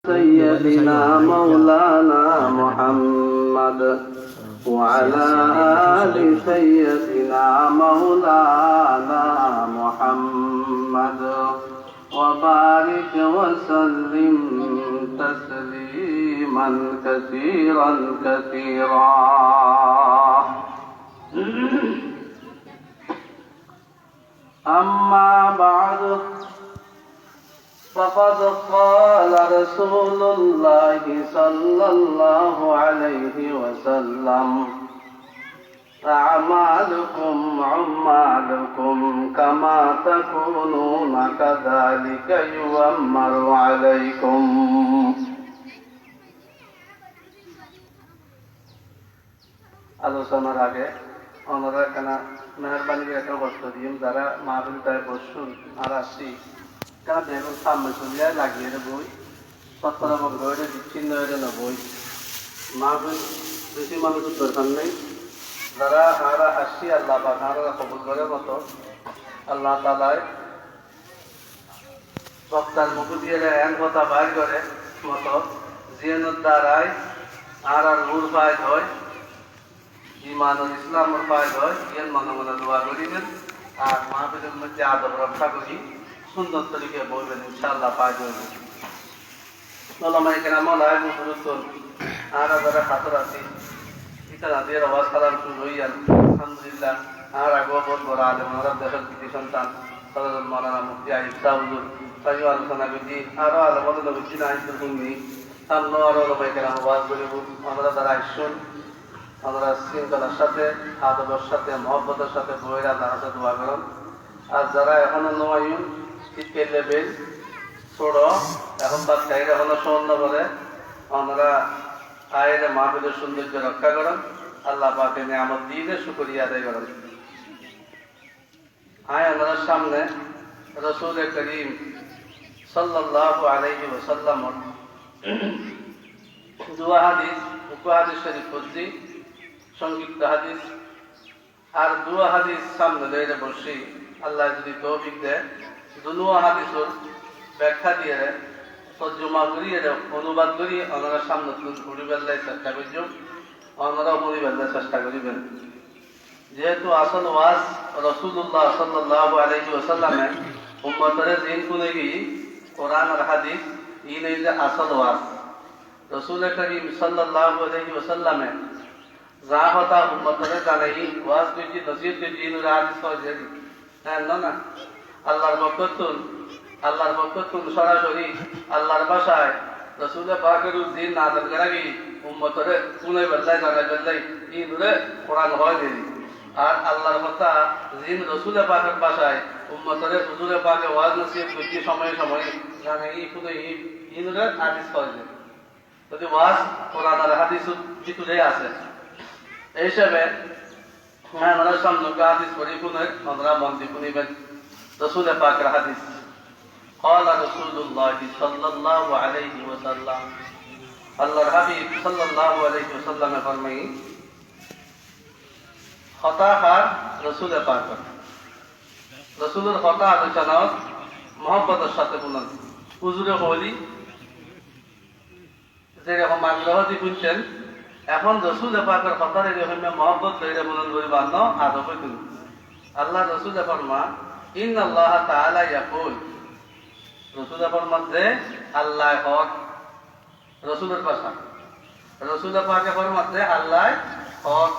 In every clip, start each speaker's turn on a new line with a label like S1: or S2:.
S1: سيدنا مولانا محمد وعلى آل سيدنا مولانا محمد وبارك وسلم تسليما كثيرا كثيرا. أما بعد فقد قال رسول الله صلى الله عليه وسلم: أعمالكم عمالكم كما تكونون كذلك يؤمر عليكم. আলোচনার আগে ওনারা কেনা মেহরবানি করে একটা কষ্ট দিন যারা মাহফিল তাই বসুন আর আসি কেন দেখুন সামনে চলিয়া লাগিয়ে বই সত্তরা বন্ধ হয়ে বিচ্ছিন্ন হয়ে না বই মাহফিল বেশি মানুষের দরকার নেই। যারা আমরা আসি আল্লাহ পাক আমরা কবুল করে মতো আল্লাহ তাআলায় বক্তার মুখ দিয়ে এন কথা বাইর করে মতো জিয়ানুর দ্বারায় আর নূর ফায়দ হয়, ঈমান ও ইসলামের ফায়দ হয়। জিয়ান মনে মনে দোয়া করিবেন আর মাহফিলের মধ্যে আদব রক্ষা করি সুন্দর তরিকে বলবেন, ইনশাআল্লাহ পাওয়া যাবে। ওলামায়ে কেরাম আলাইহিম মুসলিম আর যারা হাতর আছি এটা দিয়ে আওয়াজ কালাম শুরু হইয়াল আলহামদুলিল্লাহ। আর আগো বহুত বড় আলেম ওনারা দেশের কৃতি সন্তান সদর মাওলানা মুফতি আইয়ুব শাহ হুজুর তাইও আলোচনা করছি আরো আলেম বলে বুঝছি না আইসুল শুননি সামনে আরো ওলামায়ে কেরাম আওয়াজ বলিব। আমরা তারা আইসুন আমরা শৃঙ্খলার সাথে আদবের সাথে মহব্বতের সাথে বইরা আল্লাহর কাছে দোয়া করেন। আর যারা এখনো নয়ুন শীতকে লেবেল ছোড়ো এখন তার চাইলে এখনো সন্ন্য বলে আমরা আয়ের মাহফিলের সৌন্দর্য রক্ষা করেন। আল্লাহ পাকে নিয়ামত দিয়ে শুকরিয়া আদায় করেন। আয় আমাদের সামনে রাসূল করিম সাল্লাল্লাহু আলাইহি ওয়াসাল্লামের দুয়া হাদিস হাদিস শরীফ পড়ছি সংক্ষিপ্ত হাদিস আর দুয়া হাদিস সামনে লইলে বসি আল্লাহ যদি তৌফিক দেয় দুয়া হাদিসের ব্যাখ্যা দিয়ে তর্জমা করিয়ে অনুবাদ করি ওনারা সামনে পরিবেলায় চেষ্টা করছেন, ওনারাও পরিবেলায় চেষ্টা করিবেন। যেহেতু আসল ওয়াজ রাসূলুল্লাহ সাল্লাল্লাহু আলাইহি ওয়াসাল্লামে উম্মতের দিন কোনে গিয়ে কোরআন আর হাদিস ই নেই যে আসল ওয়াজ। রাসূল করিম সাল্লাল্লাহু আলাইহি ওয়াসাল্লামে যা কথা উম্মতের জানাই ওয়াজ করছি নসিহত করছি ইনুর হাদিস হয়েছে না আল্লাহর পক্ষ সরাসরি আল্লাহর ভাষায় রাসূল পাকের দিন নাযিল করা গই উম্মতের কোনে বদলাই জানা বদলাই ইনুরে কোরআন হয় দেই। আর আল্লাহর কথা জিন রাসূল পাকের ভাষায় উম্মতের হুজুরে পাকে ওয়াজ নসিহত করছি সময়ে সময়ে জানা ই কোনে ইনুরে হাদিস হয় দেই। যদি ওয়াজ কোরআন আর হাদিস ভিতরে আছে এই হিসাবে আমরা সামনে হাদিস পড়ি কোনে আমরা মন দিয়ে শুনিবেন। রাসূল পাকের হাদিস قال رسول الله صلى الله عليه وسلم আল্লাহর হাবিব সাল্লাল্লাহু আলাইহি ওয়াসাল্লাম ফরমাই খতাহার রাসূল পাক রাসূলের কথা আলোচনা মহব্বতের সাথে বলেন। হুজুরে বলি যেরকম আগ্রহ দিয়ে শুনছেন এখন রাসূল পাকের কথার এরকম মহব্বত লইলে বলেন বলিব না আদব করি। আল্লাহ রাসূল ফরমা ইন্নাল্লাহ তাআলা ইয়াকুল রাসূল ফরমান যে আল্লাহ হক রাসূলের ভাষা রাসূল পাকে ফরমান যে আল্লাহ হক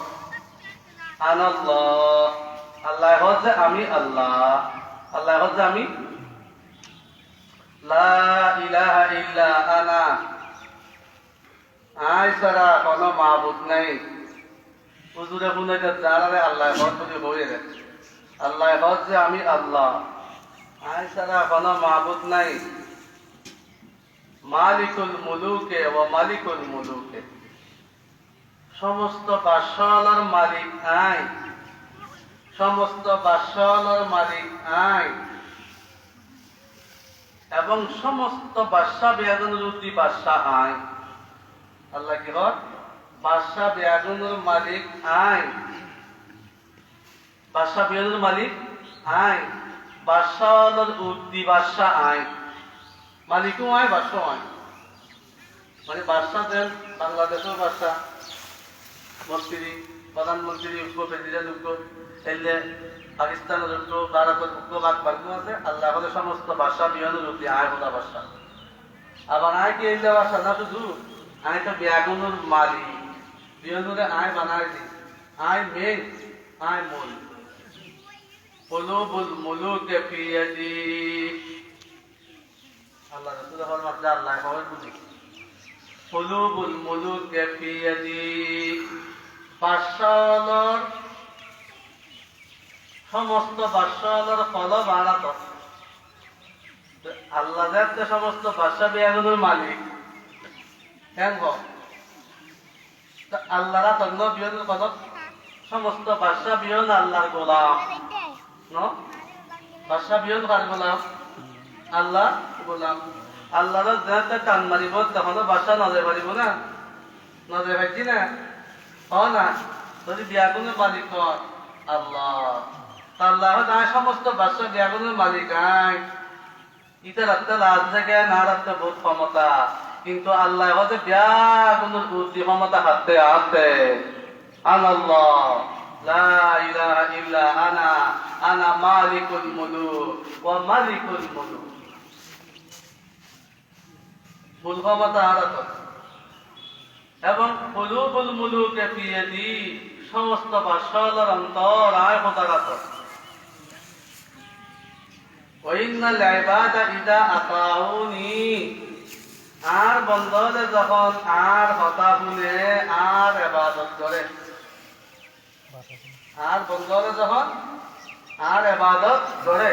S1: আনাল্লাহ আল্লাহ হক যে আমি আল্লাহ আল্লাহ হক যে আমি লা ইলাহা ইল্লা আনা আই ছাড়া কোনো মাবুদ নাই। হুজুরে শুনাইতে যারারে আল্লাহ হক বলে বইরে আল্লাহ হক যে আমি আল্লাহ আই ছাড়া কোনো মাবুদ নাই। মালিকুল মুলুকে ও মালিকুল মুলুকে সমস্ত বাদশাহর মালিক আই সমস্ত বাদশাহর মালিক আই এবং সমস্ত বাদশাহ বেয়াগুনের উদ্দি বাদশাহ আই। আল্লাহ কি হক বাদশাহ বেয়াগুনের মালিক আই বাদশাহ বেয়াগুনের মালিক আই বাদশাহর উদ্দি বাদশাহ আই মালিকও আয় বাদশাহ আয় মানে বাদশাহ দেন বাংলাদেশের বাদশাহ মন্ত্রী প্রধানমন্ত্রী উপ প্রেসিডেন্ট উপ এলে পাকিস্তানের উপ ভারতের উপ বাদ বাকি আছে আল্লাহ হলে সমস্ত বাদশাহ বিহানের উপ আয় হোদা বাদশাহ আবার আয় কি এলে বাদশাহ না শুধু আয় তো ব্যাগুনের মালিক বিহানুরে আয় বানায় দি আয় মেন আয় মূল কুলুবুল মুলুক ফি ইয়াদি আল্লাহ রাসূল ফরমান আল্লাহ খবর বুঝি কুলুবুল মুলুক ফি ইয়াদি বাদশাহর সমস্ত বাদশাহর কলব আলাদা আল্লাহ যে সমস্ত বাদশাহ বিয়াগুনের মালিক কেন আল্লাহরা তন্ন বিয়াগুনের কলব সমস্ত বাদশাহ বিয়ন আল্লাহর গোলাম বাদশাহ বিয়ন কার গোলাম আল্লাহ গোলাম আল্লাহর যাতে টান মারিব তখন বাদশাহ নজরে পারিব না নজরে পাইছি না না যদি বিয়াগুনের মালিক কর আল্লাহ আল্লাহ তাই সমস্ত বাদশাহ বিয়াগুনের মালিক আই ইটা রাখতে লাজ জায়গা না রাখতে বহুত ক্ষমতা কিন্তু আল্লাহ হচ্ছে বিয়াগুনের বুদ্ধি ক্ষমতা হাতে আছে আল্লাহ লা ইলাহা ইল্লা আনা মালিকুল মুলুক ওয়া মালিকুল মুলুক মূল ক্ষমতা আলাদা এবং কুলুবুল মুলুক ফি ইয়াদি সমস্ত বাদশাহর অন্তর আয় খোদার আছে ওয়া ইন্নাল ইবাদা ইদা আতাউনি আর বন্দরে যখন আর কথা শুনে আর ইবাদত করে আর বন্দরে যখন আর ইবাদত করে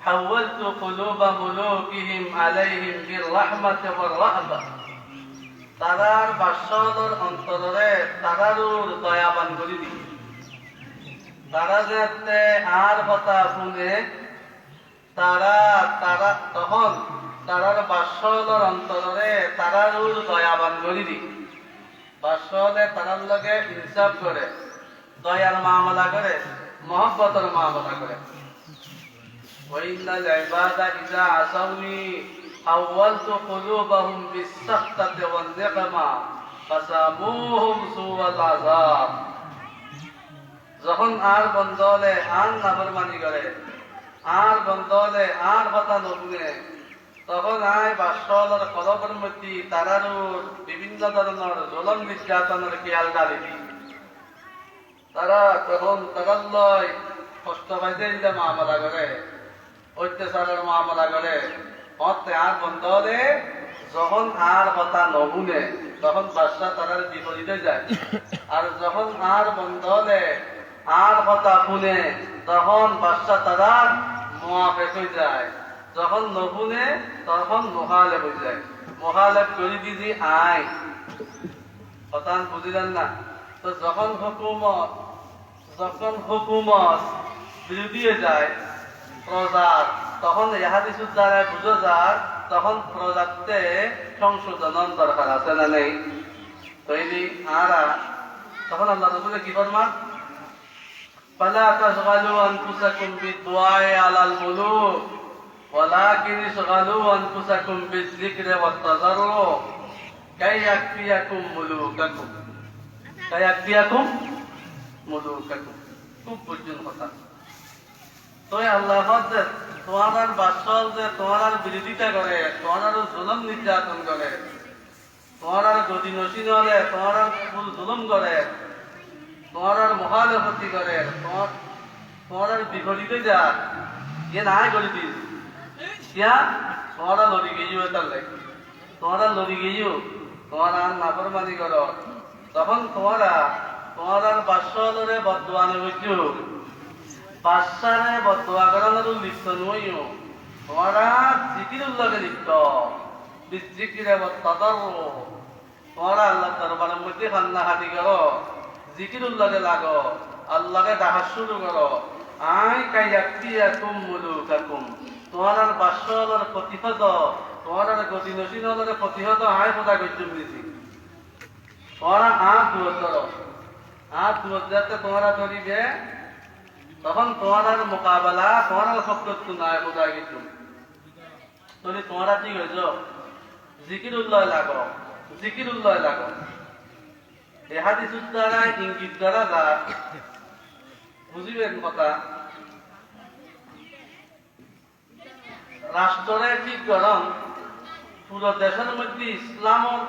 S1: হাওয়ালতু কুলুবা মুলুকিহিম আলাইহিম বির রাহমাতি ওয়ার রাহবা তারার বাদশাহর অন্তরে তারারুর দয়াবান করি দি তারা যাতে আর কথা শুনে তারা তারা তখন তারার বাদশাহর অন্তরে তারারুর দয়াবান করি দি বাদশাহলে তারার লগে ইনসাফ করে দয়ার মামলা করে মহব্বতের মামলা করে ওয়াইন্নাল ইবাদা ইযা আসাউনি حولت قلوبهم بالسخطة والنقمة فساموهم سوء العذاب যখন আর বন্দলে আর নাফরমানি করে আর বন্দলে আর কথা নশুনে তখন আয় বাদশাহর কলবের মধ্যে তারারুর বিভিন্ন ধরনের জুলুম নির্যাতনের খেয়াল ডালি দি তারা তখন তারার লয় কষ্ট পাইতে মামলা করে অত্যাচারের মামলা করে আর বন্ধ হলে যখন আর কথা নশুনে তখন বাদশাহ তারার বিপরীতে যায় আর যখন আর বন্ধ হলে আর কথা শুনে তখন বাদশাহ তারার মুআফিক হয়ে যায় যখন নশুনে তখন মুখালেফ হয়ে যায় মুখালেফ করে দিদি আয় কথা বুঝিলেন না তো যখন হুকুমত বিরোধী যায় প্রজার তখন ইহাদিসুর দ্বারা বুঝো যায় তখন প্রজাতে সংশোধন দরকার আছে না নেই তৈরি আরা তখন আল্লাহ রাসূল কি ফরমান ফালা তাশগালু আনফুসাকুম বিদুআই আলাল মুলুক ওয়ালাকিন ইশগালু আনফুসাকুম বিযিকরি ওয়াত তাযাররু কাইয়াকফিয়াকুম মুলুকাকুম খুব বুঝুন কথা তো আল্লাহ তোমার বাদশাহ যে তোমার বিরোধিতা করে তোমার জুলুম নির্যাতন করে তোমার গদি নসীন হলে তোমার ফুল জুলুম করে তোমার মুখালেফতি করে তোমার বিপরীতে যা ইয়ে নাই করে দিস ইয়া তোমার লড়ি গিয়েও তার লাগে তোমার লড়ি গিয়েও তোমার আর নাফরমানি করো তখন তোমার বাদশাহরে বদুয়া নেবো বাদশারে বদুয়া করানোর লিপ্ত নইও তোমরা জিকিরুল্লাহকে লিপ্ত বিজিকিরে তাদাররু তোমরা আল্লাহ দরবারের মধ্যে কান্নাকাটি করো জিকিরুল্লাহকে লাগো আল্লাহকে ডাকা শুরু করো আই কাইয়াকফিয়াকুম মুলুকাকুম তোমার বাদশাহর প্রতিহত তোমার গতি নসীনদের প্রতিহত আয় খোদা গজ্জুম দিছি তোমরা হাত দূর যাতে তোমরা ধরিবে তখন তোমার মোকাবেলা তোমার শক্তি নাই খোদা গেছো তোমরা ঠিক হয়েছ জিকিরুল্লাহ লাগো জিকিরুল্লাহ লাগো। এই হাদিসের দ্বারা ইঙ্গিত দ্বারা যা বুঝিবেন কথা, রাষ্ট্রের ঠিক গরম পুরো দেশের মধ্যে ইসলামের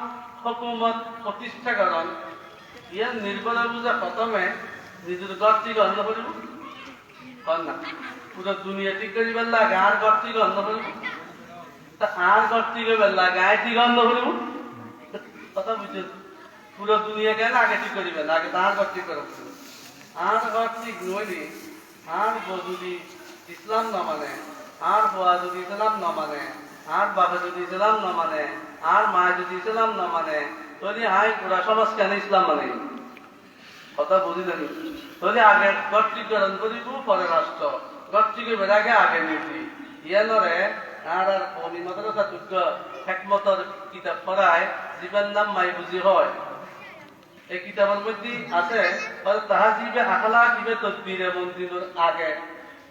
S1: হুকুমত প্রতিষ্ঠা করেন, ইয়ার নির্ভর বুঝে প্রথমে নিজের ঘর থেকে অন্য করিব না, পুরো দুনিয়া ঠিক করিবার লাগে আর ঘর থেকে অন্য করিব, তা আর ঘর থেকে লাগে আয় ঠিক অন্য করিব। কথা বুঝছেন? পুরো দুনিয়া কেন আগে ঠিক করিবেন, আগে তার ঘর ঠিক করব। আর ঘর ঠিক নইলে আর যদি ইসলাম না মানে, আর বোয়া যদি ইসলাম না মানে, আর বাবা যদি ইসলাম না মানে, আর মা যদি ইসলাম না মানে, তাহলে হাই পুরা সমাজ কেন ইসলাম মানে? কথা বুঝলেন? তাহলে আগে গঠীকরণ করিব, পরে রাষ্ট্র গঠীকে বেড়াকে আগে নীতি ইয়ানরে আর আর কমি মাদ্রাসা যোগ্য একমতর কিতাব পড়ায় জীবন নাম মাই বুঝি হয়। এই কিতাবের মধ্যে আছে তাহা জীবে আখলা কিবে তদবিরে মঞ্জিলুর আগে,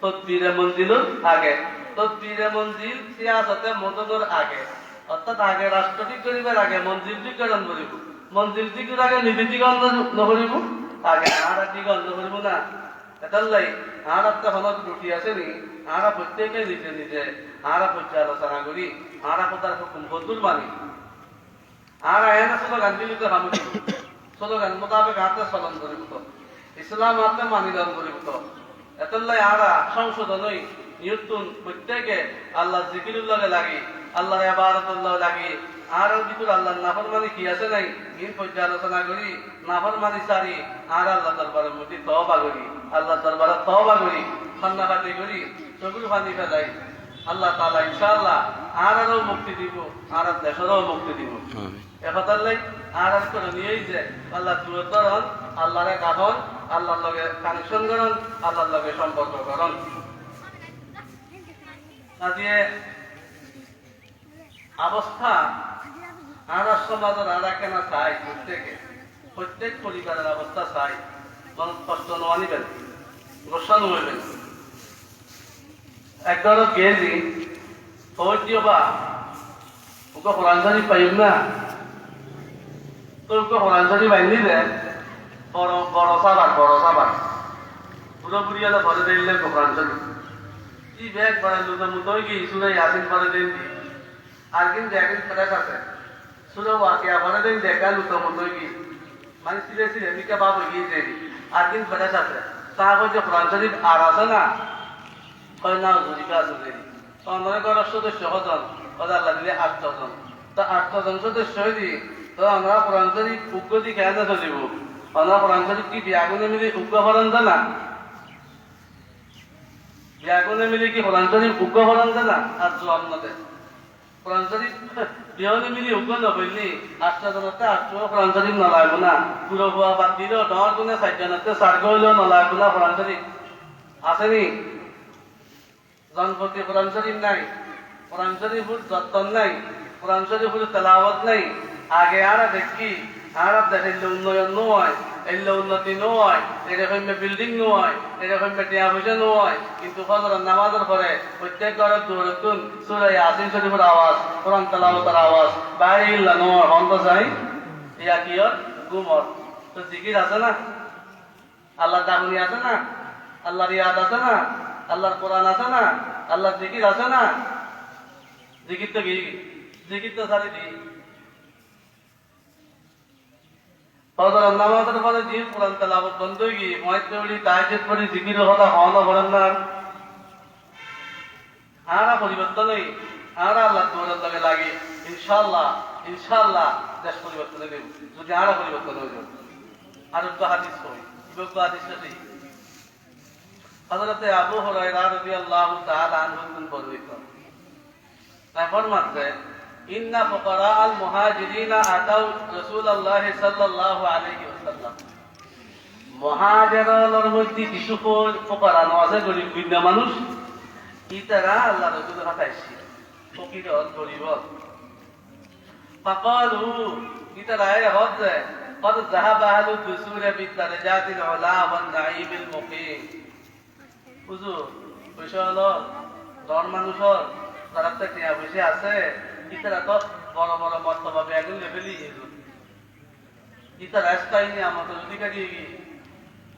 S1: তদবিরে মঞ্জিলুর আগে, তদবিরে মঞ্জিল সিয়াসতে মদদর আগে, অর্থাৎ আগে রাষ্ট্র ঠিক করিবার আগে মঞ্জিল ঠিকরণ করিব, মঞ্জিল ঠিকের আগে নীতি ঠিকরণ নকরিব, আগে আর ঠিকরণ নকরিব না। এটাই আর একটা হলত রুটি আছে নি, আরা প্রত্যেকে নিজে নিজে আরা পর্যালোচনা করি, আরা কোথার হুকুম বদুর মানি, আর এনে স্লোগান দিলিতে ভাবি, স্লোগান মোতাবেক হাতে চলন করিব তো, ইসলাম হাতে মানিলন করিব তো। এটাই আরা সংশোধনই নিয়তুন প্রত্যেকে আল্লাহ জিকিরুল্লাহে লাগি, আল্লাহ ইবাদতুল্লাহ লাগি, আর ভিতর আল্লাহর নাফরমানি কি আছে নাই ইন পর্যালোচনা করি, নাফরমানি সারি আর আল্লাহ দরবারের মধ্যে তওবা করি, আল্লাহ দরবারে তওবা করি, খান্নাবাতি করি, চকুর পানি ফেলাই, আল্লাহ তাআলা ইনশাআল্লাহ আরও মুক্তি দিব, আর দেশেরও মুক্তি দিব। এফাতাল্লাই আর করে নিয়েই যে আল্লাহ দূরতরণ, আল্লাহরে কাহন, আল্লাহর লগে কানেকশন করন, আল্লাহর লগে সম্পর্ক করন। আজকে অবস্থা আর সমাজের আর কেন চাই, প্রত্যেক পরিবারের অবস্থা চাই, মানুষ কষ্ট নিবেন, গোসা নইবেন। একবার গেলি খবর দিও বা ওকে হরানঝারি পাইব না, তো ওকে হরানঝারি বাইনি দে বড় সাবার পুরোপুরি হলে ভরে দিলে হরানঝারি কি ব্যাগ ভরে লুটো মুতোই গিয়ে সুরে আসিন ভরে দিন দি, আর কিন্তু একদিন ফেরাস আছে সুরে ওয়াকে ভরে দিন দেখা লুটো মুতোই গিয়ে মানে সিরে মিকে বাবু গিয়ে দেরি, আর কিন্তু ফেরাস আছে তা যে হরানঝারি আর আছে না হয় না জরিকা আছে দেরি। তো মনে করো সদস্য হজন আল্লাহ দিলে 8 জন, তো 8 জন সদস্য হইলি তো আমরা কোরআন শরীফ উগ্র দি খেয়াল না দিব, আমরা কোরআন শরীফ কি বিয়াগুনে মিলি উগ্র ভরণ না, বিয়াগুনে মিলি কি কোরআন শরীফ উগ্র ভরণ না, আর জবাব নদে কোরআন শরীফ বিহনে মিলি উগ্র নকরিলি 8 জনতে 8 কোরআন শরীফ নলাইব না, পুরো হওয়া বাদ দিলেও 10 গুণে 4 জনতে 4 হইলেও নলাইব না কোরআন শরীফ আসেনি। জনপতি কোরআন শরীফ নাই, কোরআন শরীফের যত্ন নাই, কোরআন শরীফের তেলাওয়াত নাই। আগে আর দেখি আর দেখলে উন্নয়ন নয়, এলে উন্নতি নয়, এরকম বিল্ডিং নয়, এরকম টিয়া পয়সা নয়, কিন্তু ফজরের নামাজের পরে প্রত্যেক ঘরের দৌড়তুন সূরা ইয়াসিন শরীফের আওয়াজ, কোরআন তেলাওয়াতের আওয়াজ বাইরে ইল্লা নয় হন্ত চাই ইয়া কিয়র গুমর। তো জিকির আছে না, আল্লাহর দাগুনি আছে না, আল্লাহর ইয়াদ আছে না, আল্লাহর কোরআন আছে না, আল্লাহর জিকির আছে না, জিকির তো কি জিকির তো সারি দি ফজরের নামাজের পরে যে কোরআন তেলাওয়াত বন্ধ হয়ে গিয়ে ময়তৌলি তাহাজ্জুদ পড়ি জিকিরের কথা হওয়া বলেন না, আরা পরিবর্তন হই আরা আল্লাহ দৌড়ের লগে লাগে ইনশাআল্লাহ দেশ পরিবর্তন হয়ে যদি আরা পরিবর্তন হয়ে যাবে। আর তো হাদিস কই যোগ্য হাদিস আছে হযরতে আবু হুরায়রা রাদিয়াল্লাহু তাআলা আনহু বর্ণিত, তাই ফরমাতে ইন্না ফুকারা আল মুহাজিরিনা আতাউ রাসূলুল্লাহ সাল্লাল্লাহু আলাইহি ওয়াসাল্লাম, মুহাজিরদের মধ্যে কিছু ফুকারা আছে গরিব বিন্দা মানুষ, ইতারা আল্লাহ রাসূলের কাছে আসছে ফকির গরিব, ফাকালু ইতারা হযে قد ذهب اهل الدثور بالدرجات العلى والنعيم المقيم। হুজুর পয়সা হলো ধর মানুষের তারা তো টিয়া পয়সা আছে, ইতারা তো বড় বড় মর্তবা বেগুন লেভেলই ইতা রাস্তায় নিয়ে আমাদের অধিকারী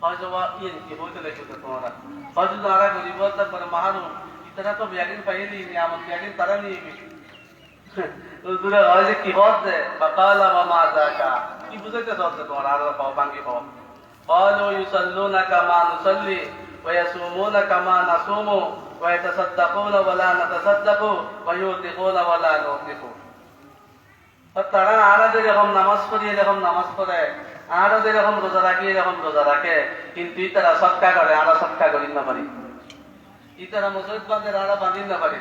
S1: হয়তো ইয়ে কি হইতে লাগবে তোমরা হয়তো যারা গরিব তারপরে মাহারু ইতারা তো ব্যাগিন পাইনি আমার ব্যাগিন তারা নিয়ে দূরে হয় যে কি হচ্ছে বা কালা বা মা জাকা কি বুঝাইতে চাচ্ছে তোমার আরো পাও ভাঙ্গি পাও قالوا يصلون كما نصلي ويصومون كما نصوم ويتصدقون ولا نتصدق ويوثقون ولا نوثق তারা আরো যেরকম নামাজ পড়ি এরকম নামাজ পড়ে আরো যেরকম রোজা রাখি এরকম রোজা রাখে কিন্তু ইতারা সৎকা করে আরো সৎকা করি না পারি ইতারা মসজিদ বাঁধের আরো বাঁধিন না পারি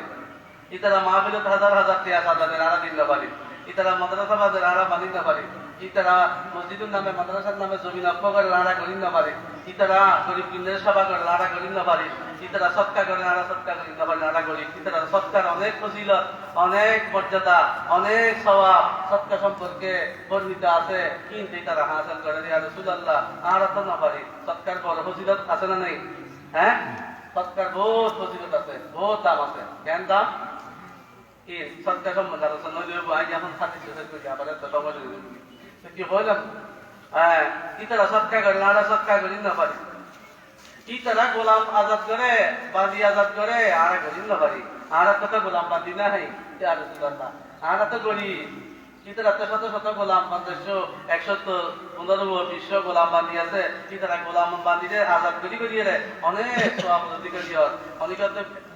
S1: ইতারা মাহফিলত হাজার হাজার টিয়া সাজানের আরো দিন না পারি ইতারা মাদ্রাসা বাঁধের আরো বাঁধিন না পারি ইতারা মসজিদের নামে মাদ্রাসার নামে জমি নক্ষ করে লাড়া করি না পারে ইতারা গরিব কিন্দের সভা করে লাড়া করি না পারে ইতারা সৎকা করে লাড়া সৎকা করি না পারে লাড়া করি ইতারা সৎকার অনেক ফজিলত অনেক মর্যাদা অনেক সওয়াব সৎকা সম্পর্কে বর্ণিত আছে কিন্তু ইতারা হাসিল করে ইয়া রাসূলুল্লাহ আর তো না পারি সৎকার বড় ফজিলত আছে না নেই হ্যাঁ সৎকার বহুত ফজিলত আছে বহুত দাম আছে কেন দাম কি সৎকার সম্বন্ধে আলোচনা হইলে আজ এখন হাদিস শেষ করে আবার তো সময় কি বললাম হ্যাঁ ইতারা সৎকার করে লাড়া সৎকার করি না পারি ইতারা গোলাম আজাদ করে বাঁধি আজাদ করে আর করি না পারি আর কথা গোলাম বাঁধি না হয় ইয়া রাসূলুল্লাহ আর তো করি ইতারা তো শত শত গোলাম 115 গোলাম বাঁধি আছে ইতারা গোলাম বাঁধিরে আজাদ করি করিয়ে রে অনেক সওয়াব অধিকারী হয় অনেক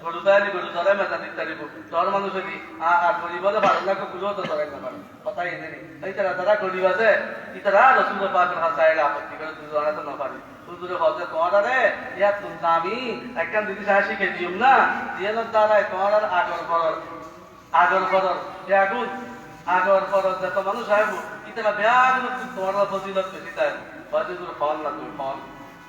S1: গরু দাঁড়ি গরু ধরে মেজান ইত্যাদি তোর মানুষ যদি আর গরিব হলে ভালো লাগে গুলো তো ধরে না পারে কথাই এনে এই তারা যারা গরিব আছে ইতারা রসুল পাকের হাসায় আপত্তি করে তুই জানাতে না পারি হুজুরে বলতে তোমার রে ইয়া তুমি আমি একটা দিদি সাহা শিখে দিম না দিয়ে দ্বারাই তোমার আগর ফরর যে আগুন আগর ফরর যত মানুষ আইব ইতারা ব্যাগ তোমার ফজিলত বেশি তাই হয়তো তোর ফল না তুমি ফল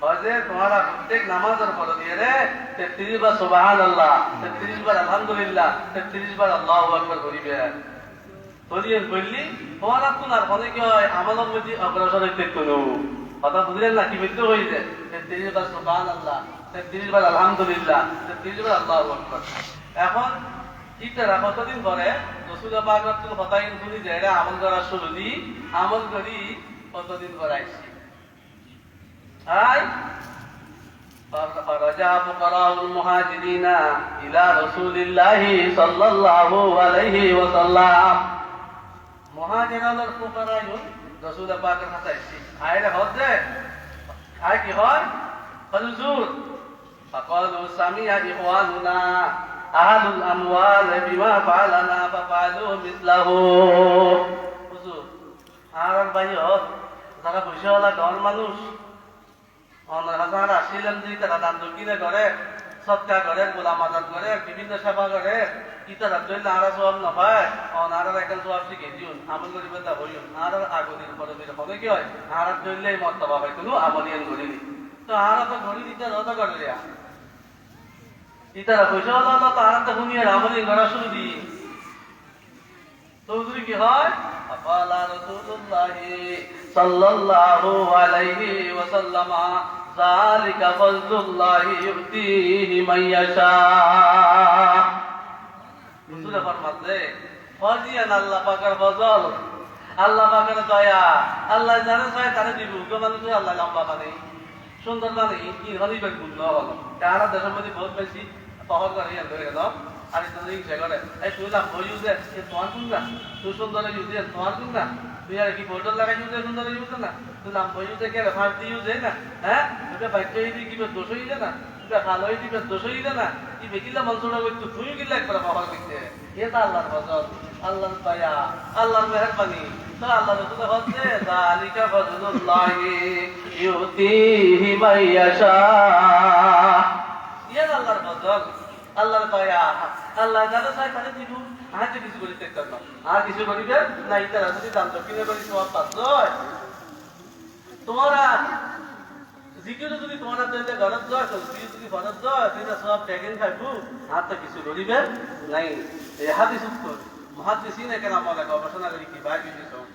S1: হয়তো তোমারা প্রত্যেক নামাজের পরে দিয়ে রে 33 বার সুবহানাল্লাহ 33 বার আলহামদুলিল্লাহ 33 বার আল্লাহু আকবার করিবে বলিয়েন বললি তোমার কোন আর বলে কি হয় আমাদের মধ্যে অগ্রসর হইতে কোনো কথা বুঝলেন না কি মৃত্যু হয়েছে 33 বার সুবহানাল্লাহ 33 বার আলহামদুলিল্লাহ 33 বার আল্লাহু আকবার এখন ইতারা কতদিন পরে রাসূল পাকের কথাই শুনি যে এরা আমল করা শুরু দি আমল করি কতদিন পরে আইছি فرجع فقراء المهاجرين إلى رسول الله صلى الله عليه وسلم مهاجرون الفقراء رسول الله কাছে আসছে আইরে হচ্ছে আই কি হয় হুজুর فقالوا سمع إخواننا أهل الأموال بما فعلنا ففعلوا مثله হুজুর আর ভাইও যারা পয়সাওয়ালা ধন মানুষ হাজার আসিলেন যে তারা দান দক্ষিণে করে সৎকার করে গোলাম আজাদ করে বিভিন্ন সেবা করে ইতারা জন্য আর সব না পায় আর একটা সব শিখে দিন আমল করিবে তা হইন আর আগুনের পরে দিলে হবে কি হয় আর জন্য মর্তবা পাই কোনো আমলিয়ান করিনি তো আর তো ঘড়ি দিতে রত করে ইতারা পয়সা হলো তো আর তো হুনিয়ে আমলিয়ান করা শুরু দি তো হুজুর কি হয় আপালা রাসূলুল্লাহ সাল্লাল্লাহু আলাইহি ওয়াসাল্লাম যালিকা ফাজলুল্লাহ ইউতিহি মান ইয়াশা হুজুর ফরমাতে ফজিয়ান আল্লাহ পাকের ফজল আল্লাহ পাকের দয়া আল্লাহ জানে চায় তারে দিব গো মানুষ আল্লাহ লম্বা বানাই সুন্দর বানাই কি হলিবে গুণ হলো তারা দেশের মধ্যে বহুত বেশি পাওয়ার করে ধরে গেল আর তো ইচ্ছা করে এই তুই না বই ইউজ এ তোমার কোন না তুই সুন্দর ইউজ এ তোমার কোন না তুই আর কি বোতল লাগাই ইউজ সুন্দর ইউজ না তুই নাম বই ইউজ কে ফার্স্ট ইউজ না হ্যাঁ তুই বাইক হই কি দোষ হই না তুই ভালো হই দিবে দোষ হই না কি বেকিলা মনসুরা কই তুই গিলা একবার পাওয়ার করতে এটা আল্লাহর ফজল আল্লাহর দয়া আল্লাহর মেহেরবানি তো আল্লাহ রাসূল বলছে যালিকা ফাজলুল্লাহ ইউতিহি মান ইয়াশা ইয়া আল্লাহর ফজল আল্লাহর দয়া আল্লাহ জানে চাই তারে দিব আর কিছু করি দেখতে না আর কিছু করিবে না ইতারা যদি দান দক্ষিণে করি সব পাচ্ছ তোমরা জিকির যদি তোমরা দিলে গরজ যায় তো যদি গরজ যায় সেটা সব ট্যাগিং খাইবো আর তো কিছু করিবে নাই এই হাদিস উত্তর মুহাদ্দিসিনে কেরাম বলে গবেষণা করি কি ভাই কিছু সব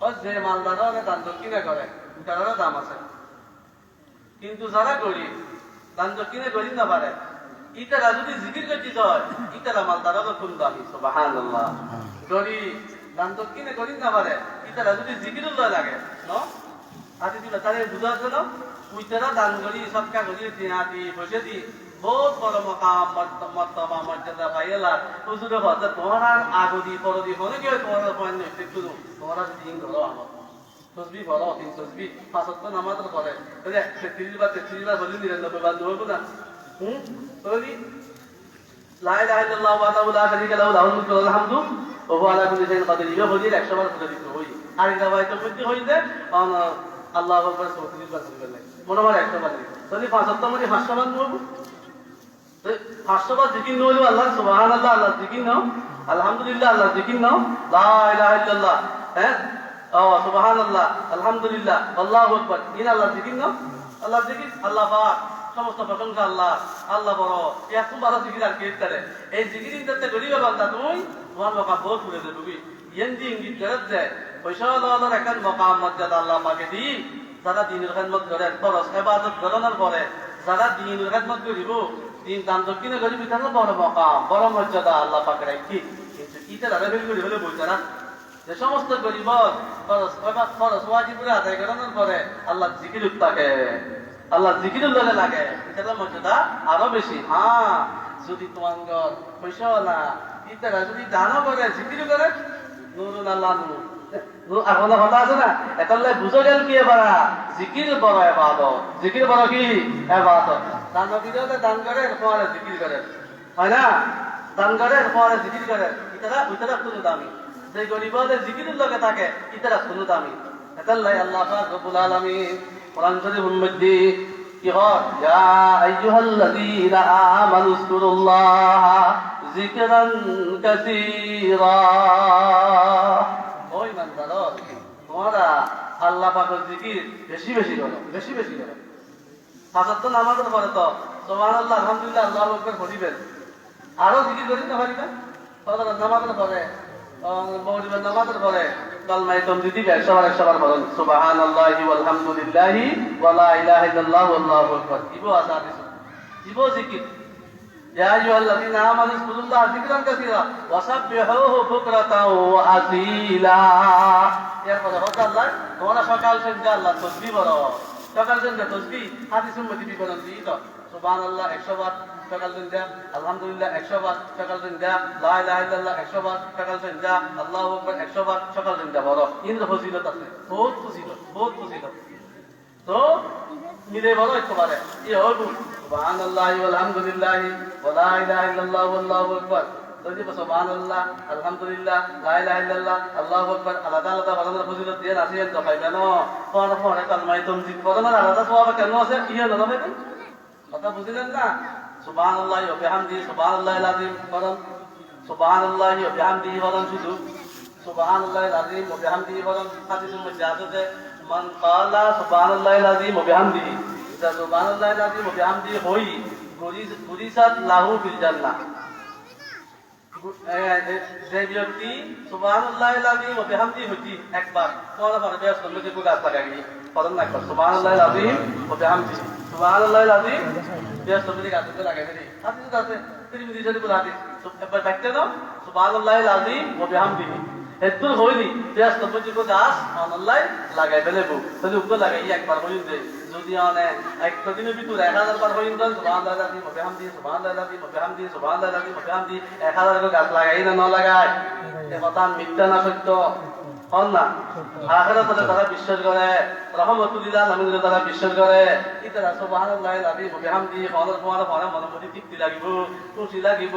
S1: ও যে মালদাররা দান দক্ষিণে করে তারও দাম আছে কিন্তু যারা গরিব দান দক্ষিণে করি না পারে ইতারা যদি জিকির করতে যায় ইতারা মালদারও খুব দামি সুবহানাল্লাহ গরিব দান তো কিনে করি না পারে ইতারা যদি জিকিরুল্লাহ লাগে ন আদি দিলে তারে বুঝার জন্য উইতারা দান করি সৎকা করি দিনাতি বসে দি বহুত বড় মকাম মর্তবা মর্যাদা পাইলা হুজুরে হযরত তোমার আগদি পরদি হনে কি তোমার পয়েন্ট হইতে শুধু তোমার দিন ধরো আমার তসবিহ পড়ো তিন তসবিহ পাঁচ ওয়াক্ত নামাজ পড়ে তাহলে 33 বার 33 বার বলি 99 বার হইব না তাহলে লা ইলাহা ইল্লাল্লাহ ওয়াহদাহু লা শারীকা লাহু লাহুল মুলকু ওয়া লাহুল হামদু ওয়া হুয়া আলা কুল্লি শাইইন কাদির ইয়া বলি 100 বার পড়ে দিতে হই আর এটা বাইতে বুদ্ধি হইতে আল্লাহু আকবার 34 বার বলবেন না মনে হয় 100 বার তাহলে পাঁচ ওয়াক্ত মানে 500 বার পড়ব 500 বার জিকির নইলো আল্লাহ সুবহানাল্লাহ আল্লাহ জিকির নাও আলহামদুলিল্লাহ আল্লাহ জিকির নাও লা ইলাহা ইল্লাল্লাহ হ্যাঁ সুবহানাল্লাহ আলহামদুলিল্লাহ আল্লাহু আকবার ইন আল্লাহ জিকির নাও আল্লাহ জিকির আল্লাহ পাক সমস্ত প্রশংসা আল্লাহ আল্লাহ বড় এত বড় জিকির আর কে করে এই জিকির ইনতে গরিবে বান্দা তুমি তোমার মকাম বহুত পুরে দেবি ইয়েন্দি ইঙ্গিত করে যায় পয়সা আল্লাহর একটা মকাম মর্যাদা আল্লাহ পাকে দি যারা দ্বীনের খিদমত করে ফরজ ইবাদত করানোর পরে যারা দ্বীনের খিদমত করিব দিন দান দক্ষিণে গরিব তারা বড় মকাম বড় মর্যাদা আল্লাহ পাকে রাখি কিন্তু ইটা দাদা বের করে বলে বলছে না যে সমস্ত গরিব ফরজ ওয়াজিব আদায় করানোর পরে আল্লাহ জিকির থাকে আল্লাহ জিকিরুল্লাহ লাগে এটা মর্যাদা আরো বেশি হ্যাঁ যদি তোমার পয়সা না ইতারা যদি দানও করে জিকির করে নুরুন আল্লাহ নূর আর কোনো কথা আছে না এটালে বুঝো গেল কি এবার জিকির বড় ইবাদত জিকির বড় কি ইবাদত দান দিলে দান করে পরে জিকির করে হয় না দান করে পরে জিকির করে ইতারা ওইতারা কোনো দামি যে গরিবদের জিকিরুল্লাহ থাকে ইতারা কোনো দামি এটালে আল্লাহ পাক রব্বুল আলামিন কোরআন শরীফের মধ্যে কি হয় ইয়া আইয়ুহাল্লাযীনা আমানু যকুরুল্লাহ যিকরান কাসীরা ওই বান্দারা তোমরা আল্লাহ পাকের জিকির বেশি বেশি করো বেশি বেশি করো পাঁচ ওয়াক্ত নামাজের পরে তো সুবহানাল্লাহ আলহামদুলিল্লাহ আল্লাহু আকবার পড়িবেন আরো জিকির করি না পারিবেন ফজরের নামাজের পরে মাগরিবের নামাজের পরে কালমায়ে তামজিদ 100 বার পড়ুন সুবহানাল্লাহি ওয়াল হামদুলিল্লাহি ওয়া লা ইলাহা ইল্লাল্লাহু আল্লাহু আকবার ইবো আসাদিস ইবো জিকির ইয়া আইয়ুহাল্লাযীনা আমানু যকুরুল্লাহ যিকরান কাসীরা ওয়া সাব্বিহুহু বুকরাতাও ওয়া আসীলা এরপরে হচ্ছে আল্লাহ তোমরা সকাল সন্ধ্যা আল্লাহ তাসবিহ পড়ো সকাল সন্ধ্যা তাসবিহ হাদিসের মধ্যে বিবরণ দিয়েছে সুবহানাল্লাহ 100 বার সকাল সন্ধ্যা আলহামদুলিল্লাহ 100 বার সকাল সন্ধ্যা লা ইলাহা ইল্লাল্লাহ 100 বার সকাল সন্ধ্যা আল্লাহু আকবার 100 বার সকাল সন্ধ্যা বড় ইন্দ্র ফজিলত আছে বহুত ফজিলত তো মিলে বড় একেবারে এই হলো সুবহানাল্লাহি ওয়াল হামদুলিল্লাহি ওয়া লা ইলাহা ইল্লাল্লাহু আল্লাহু আকবার যদি সুবহানাল্লাহ আলহামদুলিল্লাহ লা ইলাহা ইল্লাল্লাহ আল্লাহু আকবার আলাদা আলাদা বানানোর ফজিলত দিয়ে আসেন তো পাইবেন কোন কোন কালমায়ে তামজিদ পড়ানোর আলাদা সওয়াব কেন আছে ইয়া না পাইবেন কথা বুঝলেন না সুবহানাল্লাহি ওয়া বিহামদিহি সুবহানাল্লাহিল আযীম পড়ুন সুবহানাল্লাহি ওয়া বিহামদিহি পড়ুন শুধু সুবহানাল্লাহিল আযীম ওয়া বিহামদিহি পড়ুন হাদিসের মধ্যে আছে মান ক্বালা সুবহানাল্লাহিল আযীম ওয়া বিহামদিহি যা সুবহানাল্লাহিল আযীম ওয়া বিহামদিহি হই গুরিসাত লাহু ফিল জান্নাহ যে ব্যক্তি সুবহানাল্লাহিল আযীম ওয়া বিহামদিহি হইতি একবার পড়া পড়ে বেশ করলে যে গাছ লাগাই পড়ুন না সুবহানাল্লাহিল আযীম ওয়া বিহামদিহি সুবহানাল্লাহিল আযীম বেশ করলে গাছ লাগাই ফেলি হাদিস আছে তিরমিজি শরীফ হাদিস একবার ব্যাখ্যা দাও সুবহানাল্লাহিল আযীম ওয়া বিহামদিহি এত হইলি বেশ করলে যে গাছ সুবহানাল্লাহ লাগাই ফেলবো তাহলে উক্ত লাগাই একবার হইন দে যদি আনে একটা দিনের ভিতরে 1000 বার হইন দেন সুবহানাল্লাহিল আযীম ওয়া বিহামদিহি সুবহানাল্লাহিল আযীম ওয়া বিহামদিহি সুবহানাল্লাহিল আযীম ওয়া বিহামদিহি 1000 গাছ লাগাই না লাগায় এ কথা মিথ্যা না সত্য হন না আখিরাতে তারা বিশ্বাস করে রহমতুল্লাহ নামে তারা বিশ্বাস করে ইতারা সুবহানাল্লাহিল আযীম ওয়া বিহামদিহি হওয়ার পরে মনে তৃপ্তি লাগিব খুশি লাগিব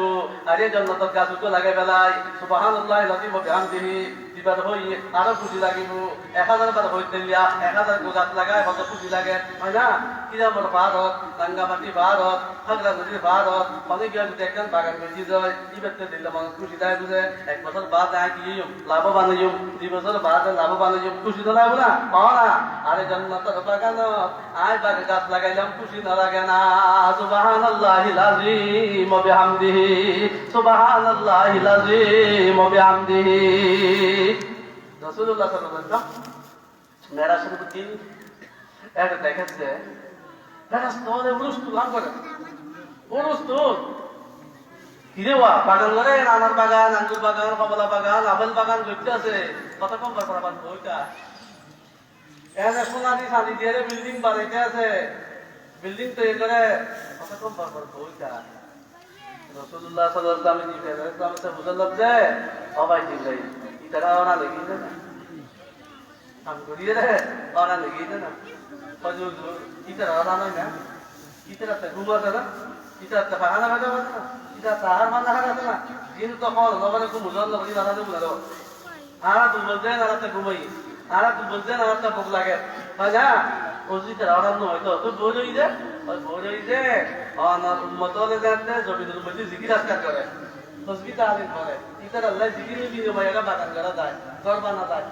S1: আরে জান্নাতের গাছ উঠে লাগাই বেলাই সুবহানাল্লাহিল আযীম ওয়া বিহামদিহি দিবার হই আরো খুশি লাগিব 1000 বার হইতে লিয়া 1000 গাছ লাগায় কত খুশি লাগে হয় না কিরামর ভারত রাঙ্গামাটি ভারত খাগড়াছড়ি ভারত অনেক গিয়ে দেখেন বাগান বেশি যায় ইবেতে দিলে মানুষ খুশি দেয় বুঝে 1 বছর বাদ আয় কি লাভবান হইম 2 বছর বাদ লাভবান হইম খুশি তো লাগবে না পাও না আরে জান্নাতের বাগান আয় বাগান গাছ লাগাইলাম খুশি না লাগে না সুবহানাল্লাহিল আযীম ওয়া বিহামদিহি সুবহানাল্লাহিল আযীম ওয়া বিহামদিহি রাসূলুল্লাহ সাল্লাল্লাহু আলাইহি ওয়াসাল্লাম মেরাজ শরীফের দিন এটা দেখাচ্ছে মেরাজ তো উরুস তুলাম করে উরুস তো কিরে ওয়া বাগান করে আনার বাগান, আঙ্গুর বাগান, কমলা বাগান, আপেল বাগান করতে আছে, কত কম পারবার বইটা এনে সোনালি সানি দিয়ে বিল্ডিং বানাইতে আছে, বিল্ডিং তৈরি করে কত কম পারবার বইটা রসুল্লাহ সাল্লাল্লাহু আলাইহি ওয়াসাল্লাম বুঝালাম যে সবাই ঠিক নাই ইতারা ওরা লেগে না কাম করিয়ে রে ওরা লেগে না হজুর ইতারা ওরা নয় না ইতারা তো ঘুম আছে না ইতারা তো বাহানা বাজা আছে না ইতারা তাহার মানা আছে না দিন তো হল নগরে ঘুম বুঝল না বুঝি বাধা দেবো না আর তুই বলতে না ঘুমাই আর তুই বলতে না ভোগ লাগে হয় না ওজি তারা ওরা নয় তো তুই বোঝ হই যে বোঝ হই যে অনার উম্মত হলে জানতে জমিদের মধ্যে জিকির আজকার করে তসবি তালিম করে ইতার আল্লাহ জিকির বিনিময়ে বাগান করা যায় ঘর বানা যায়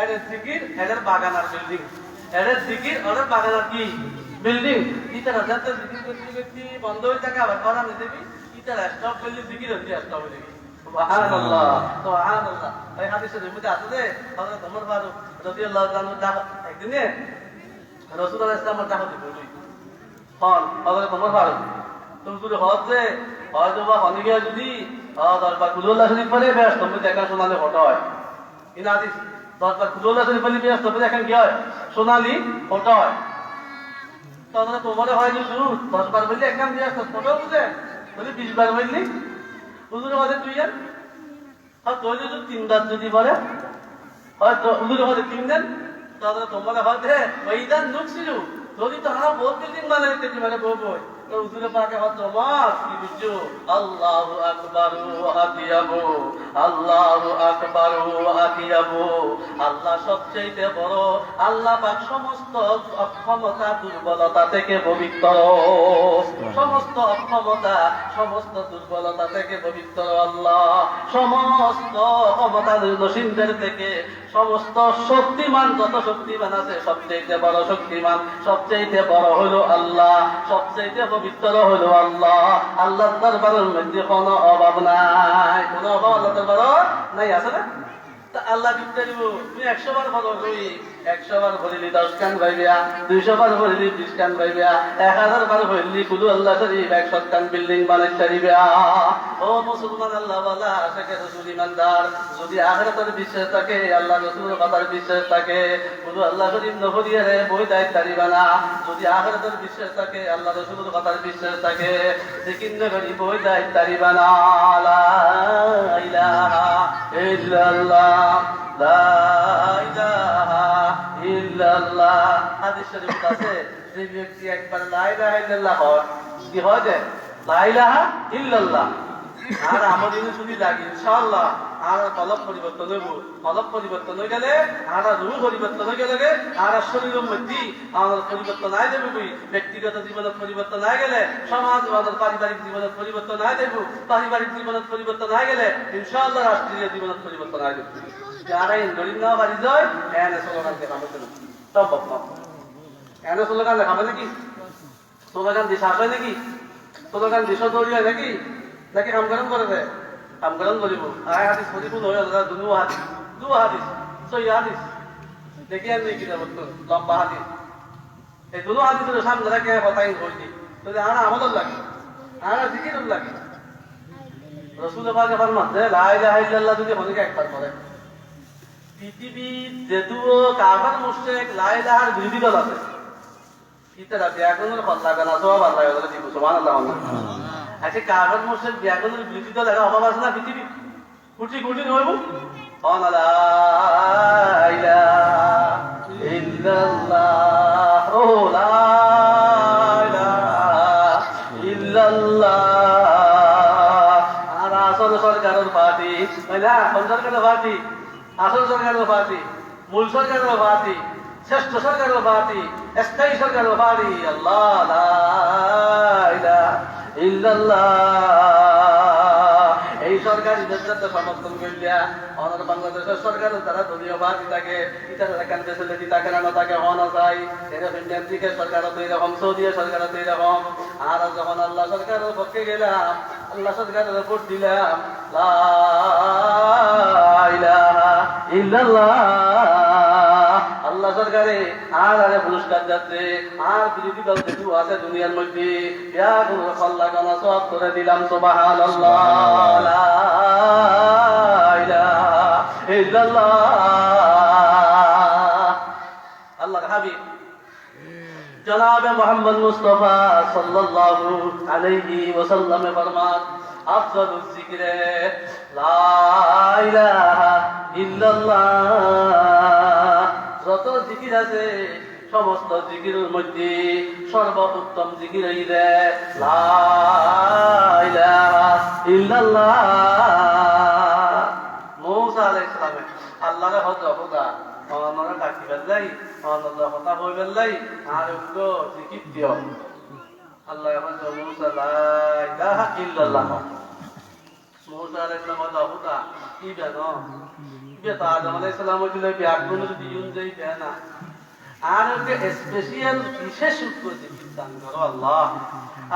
S1: এর জিকির এর বাগান আর বিল্ডিং এর জিকির ওর বাগান আর কি বিল্ডিং ইতার জানতে জিকির করতে করতে বন্ধ হয়ে থাকে আবার করা নিয়ে দেবি ইতার স্টপ করলে জিকির হচ্ছে স্টপ হয়ে যাবে সুবহানাল্লাহ সুবহানাল্লাহ এই হাদিসের মধ্যে আছে যে হযরত ওমর ফারুক রাদিয়াল্লাহু তাআলা একদিনে রাসূলুল্লাহ সাল্লাল্লাহু আলাইহি ওয়াসাল্লাম দাওয়াত দিলেন হন হযরত ওমর ফারুক তুমি হচ্ছে হয়তো বা অনেকে যদি দরবার কুলুল্লাহ শরীফ পড়ে বেশ তুমি দেখা সোনালি ফটো হয় ইন হাদিস দরবার কুলুল্লাহ শরীফ পড়লে বেশ তুমি দেখেন কি হয় সোনালি ফটো হয় তাহলে তোমার হয় যে শুরু 10 বার বললে একদম দিয়ে ফটো বুঝে বলি 20 বার বললি হুজুরের মধ্যে তুই যান আর তুই যদি 3 বার যদি বলে হয়তো হুজুরের মধ্যে 3 দিন তাহলে তোমার হয়তো ওইদান নুকসিরু যদি তো আমরা বলতে দিন বানাইতে কি মানে বলবো হুজুরের পাকে হয়তো মাস কি বুঝছো আল্লাহু আকবার ওয়া আতিয়াবু আল্লাহু আকবার ওয়া আতিয়াবু আল্লাহ সবচেয়ে বড় আল্লাহ পাক সমস্ত অক্ষমতা দুর্বলতা থেকে পবিত্র সমস্ত অক্ষমতা সমস্ত দুর্বলতা থেকে পবিত্র আল্লাহ সমস্ত ক্ষমতাধীনদের থেকে সমস্ত শক্তিমান যত শক্তিমান আছে সবচেয়ে বড় শক্তিমান সবচেয়ে বড় হলো আল্লাহ সবচেয়ে পবিত্র হলো আল্লাহ আল্লাহর দরবারের মধ্যে কোনো অভাব নাই কোনো অভাব আল্লাহর দরবার নাই আছে না আল্লাহ দিতে দিব তুমি 100 বার বলো তুই 100 বার বলিলি 10 কান পাইবা 200 বার বলিলি 20 কান পাইবা 1000 বার বলিলি কুলু আল্লাহ শরীফ 100 কান বিল্ডিং বানাইতে দিবা ও মুসলমান আল্লাহ ওয়ালা আশিক রাসূল ইমানদার যদি আখিরাতের বিশ্বাস থাকে আল্লাহ রাসূলের কথার বিশ্বাস থাকে কুলু আল্লাহ শরীফ নফরিয়ে রে বই দায়িত্ব দিবা না যদি আখিরাতের বিশ্বাস থাকে আল্লাহ রাসূলের কথার বিশ্বাস থাকে জিকির নগরি বই দায়িত্ব দিবা না লা ইলাহা ইল্লাল্লাহ লা ইলাহা ইল্লাল্লাহ হাদিস শরীফ আছে যে ব্যক্তি একবার লা ইলাহা ইল্লাল্লাহ হয় কি হয় যে লা ইলাহা ইল্লাল্লাহ আর আমাদের শুনি লাগে ইনশাআল্লাহ আর কলব পরিবর্তন হইব কলব পরিবর্তন হয়ে গেলে আর রূহ পরিবর্তন হয়ে গেলে আর শরীরের মধ্যে আমার পরিবর্তন আয় দেব ব্যক্তিগত জীবনের পরিবর্তন আয় গেলে সমাজ আমাদের পারিবারিক জীবনের পরিবর্তন আয় দেব পারিবারিক জীবনের পরিবর্তন আয় গেলে ইনশাআল্লাহ রাষ্ট্রীয় জীবনের পরিবর্তন আয় দেব যারা ইন্দ্রিয় না বাড়ি যায় এনে স্লোগান দেখাবে সম্ভব না এনে স্লোগান দেখাবে নাকি স্লোগান দিয়ে শাস হয় নাকি স্লোগান দিয়ে সদরি হয় নাকি নাকি কামকরণ করে দেয় কামকরণ করিব আয় হাদিস পরিপূর্ণ হয়ে দাদা দু হাদিস সই হাদিস দেখি আর নেই কিনা বলতো লম্বা হাদিস এই দুটো হাদিসের সামনে রাখে কথাই বলছি যদি আর আমাদের লাগে আর জিকির লাগে রসুল পাকে ফরমাতে লা ইলাহা ইল্লাল্লাহ যদি মনে একবার করে পৃথিবীর যেতুও কাফের মুশরিক লা ইলাহার বিরোধী দল আছে ইতারা ব্যাকরণের ফল লাগে না সব আল্লাহ বলে দিব সুবহানাল্লাহ আচ্ছা কাফের মুশরিক ব্যাকরণের বিরোধী দল এর অভাব আছে না পৃথিবী কোটি কোটি নইব লা ইলাহা ইল্লাল্লাহ ও লা ইলাহা ইল্লাল্লাহ আর আসল সরকারের পার্টি না কোন সরকারের পার্টি আসল সরকারের পার্টি মূল সরকারের পার্টি শ্রেষ্ঠ সরকারের পার্টি স্থায়ী সরকারের পার্টি আল্লাহ লা ইলাহা ইল্লাল্লাহ এই সরকার ইজ্জতকে সমর্থন করিয়া অনার বাংলাদেশের সরকারের তারা দলীয় পার্টি থাকে ইতারা কেন দেশে লেদি থাকে না থাকে হওয়া যায় এরকম ইন্ডিয়ান দিকে সরকারও তো এরকম সৌদি সরকারও তো এরকম আর যখন আল্লাহ সরকারের পক্ষে গেলাম আল্লাহ সরকারের ভোট দিলাম লা ইলাহা ইল্লাল্লাহ আল্লাহ সরকারে আর আরে পুরস্কার যাচ্ছে আর বিরোধী দল যেটু আছে দুনিয়ার মধ্যে আল্লাহ গানা সব করে দিলাম সুবহানাল্লাহ লা ইলাহা ইল্লাল্লাহ। আল্লাহর হাবিব জনাবে মোহাম্মদ মুস্তাফা সাল্লাল্লাহু আলাইহি ওয়াসাল্লামে ফরমান আফজালুজ যিকরে লা ইলাহা ইল্লাল্লাহ। যত জিকির আছে সমস্ত জিকিরের মধ্যে সর্বোত্তম জিকির হইলে লা ইলাহা ইল্লাল্লাহ। মূসা আলাইহিস সালামে আল্লাহর হযরত অনরা ডাকি বেলাই অনরা কথা কই বেলাই আর ওগুলো জিকির দিও। আল্লাহ এখন মূসা লা ইলাহা ইল্লাল্লাহ। মূসা আলাইহিস সালাম কথা কি জানো বেটা আদম আলাইহিস সালাম হইছিল ব্যাকরণ যদি ইউন যাই না আর ওকে স্পেশাল বিশেষ উপদেশ দান করো আল্লাহ।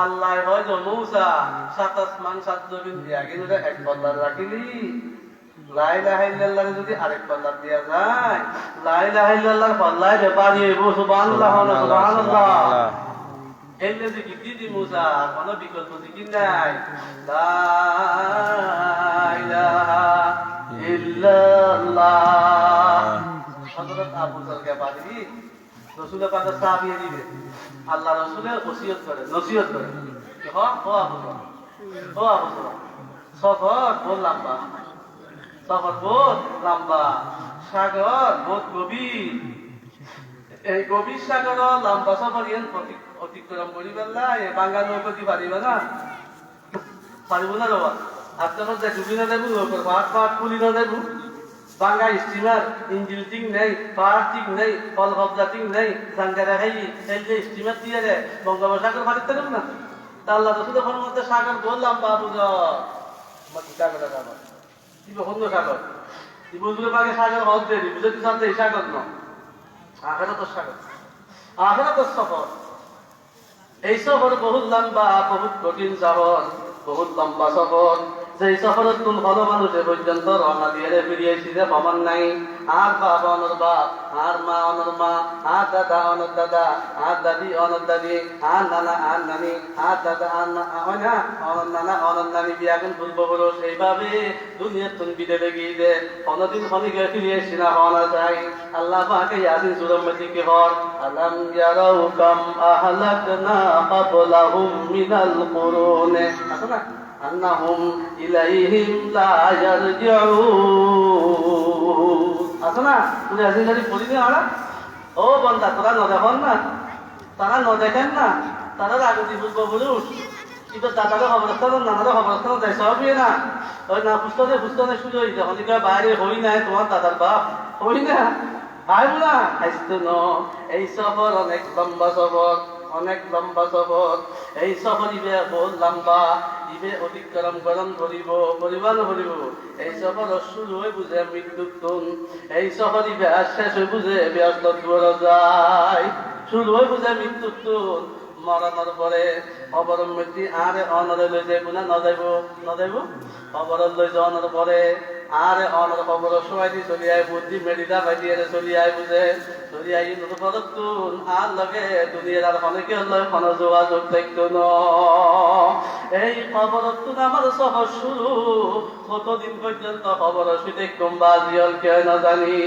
S1: আল্লাহ হয় মূসা সাত আসমান সাত জমিন আগে এক বদলা রাখিলি লা ইলাহা ইল্লাল্লাহ যদি আরেক পাল্লা দেয়া যায় লা ইলাহা ইল্লাল্লাহর পাল্লায় ব্যাপারী সুবহানাল্লাহ সুবহানাল্লাহ। এলে জিকির দিদি মূসা কোনো বিকল্প জিকির নাই লা ইলাহা ইল্লাল্লাহ। হযরত আবু যর পারি রাসূল পাকের সাহাবী দিবে আল্লাহ রাসূলের ওসিয়ত করে নসিহত করে ও আবু যর সফর বললাম বা সফর বহুত লম্বা সাগর বহুত গভীর এই গভীর সাগর লম্বা সফর ইয়ান অতিক্রম করি বেলা এ বাঙ্গাল নৌকতি পারিবে না পারিব না রবা আপনার যে ডুবি না দেবো পাট পাট পুলি না দেবো বাঙ্গা স্টিমার ইঞ্জিন টিং নেই পাহাড় টিং নেই কল কবজা টিং নেই জাঙ্গারা খাই এই যে স্টিমার দিয়ে রে বঙ্গোপসাগর পারিতে দেব না তা আল্লাহ রসুলের ফোনের মধ্যে সাগর বললাম বাবু সাগর সাগর হন্য সাগর বুঝলে পাকে সাগর হজ দেরি বুঝতে চাচ্ছে এই সাগর ন আখেরাত সাগর আখেরাত সফর। এই সফর বহুত লম্বা বহুত কঠিন সফর বহুত লম্বা সফর। যেই সফরের কোন ভালো মানুষের পর্যন্ত রওনা দিয়ে ফিরিয়েছি যে পামান নাই আর বাপ অনর বাপ আর মা অনর মা আর দাদা অনর দাদা আর দাদি অনর দাদি আর নানা আর নানি আর দাদা আর না অনর নানা অনর নানি বিয়াগুন পূর্বপুরুষ এইভাবে দুনিয়ার তুন বিদে গিয়ে দে কোনদিন খনিকে ফিরিয়েছি না হওয়া যায়। আল্লাহ পাকে ইয়াসিন সূরার মধ্যে কি হয় আলাম ইয়ারাউ কাম আহলাকনা ক্বাবলাহুম মিনাল কুরুনে আছে না আন্নাহুম ইলাইহিম লা ইয়ারজিউন আছে না তুমি আজ যদি বলিনি আমরা ও বান্দা তোরা ন দেখেন না তারা ন দেখেন না তারা আগতি পূর্বপুরুষ কিন্তু দাদারও খবরস্থান নানারও খবরস্থান দেয় সবই না ওই না পুস্তকে শুরু হয়েছে অনেক বাইরে হই নাই তোমার দাদার বাপ হই না আইব না আইসতো ন। এই সফর অনেক লম্বা সফর অনেক লম্বা সফর। এই সফর ইবে বহুত লম্বা ইবে অতিক্রম করণ করিব পরিমাণ করিব। এই সফর শুরু হয়ে বুঝে মৃত্যুর তুন এই সফর ইবে শেষ হয়ে বুঝে ব্যস্ত দূর যায় শুরু হয়ে বুঝে মৃত্যুর তুন মরণের পরে খবরের মধ্যে আরে অনরে লই যাইব না নদাইব খবরের লই যাওয়ার পরে আরে অনর খবর সময় দিয়ে চলি আয় বুদ্ধি মেডিদা বাইদিয়ে চলি আয় বুঝে চলি আই নতুন আর লগে দুনিয়ার আর অনেকে খন যোগাযোগ দেখতো ন। এই খবরতুন আমার সহজ শুরু কতদিন পর্যন্ত খবর শুনে কুম্বাজিয়ল কে না জানি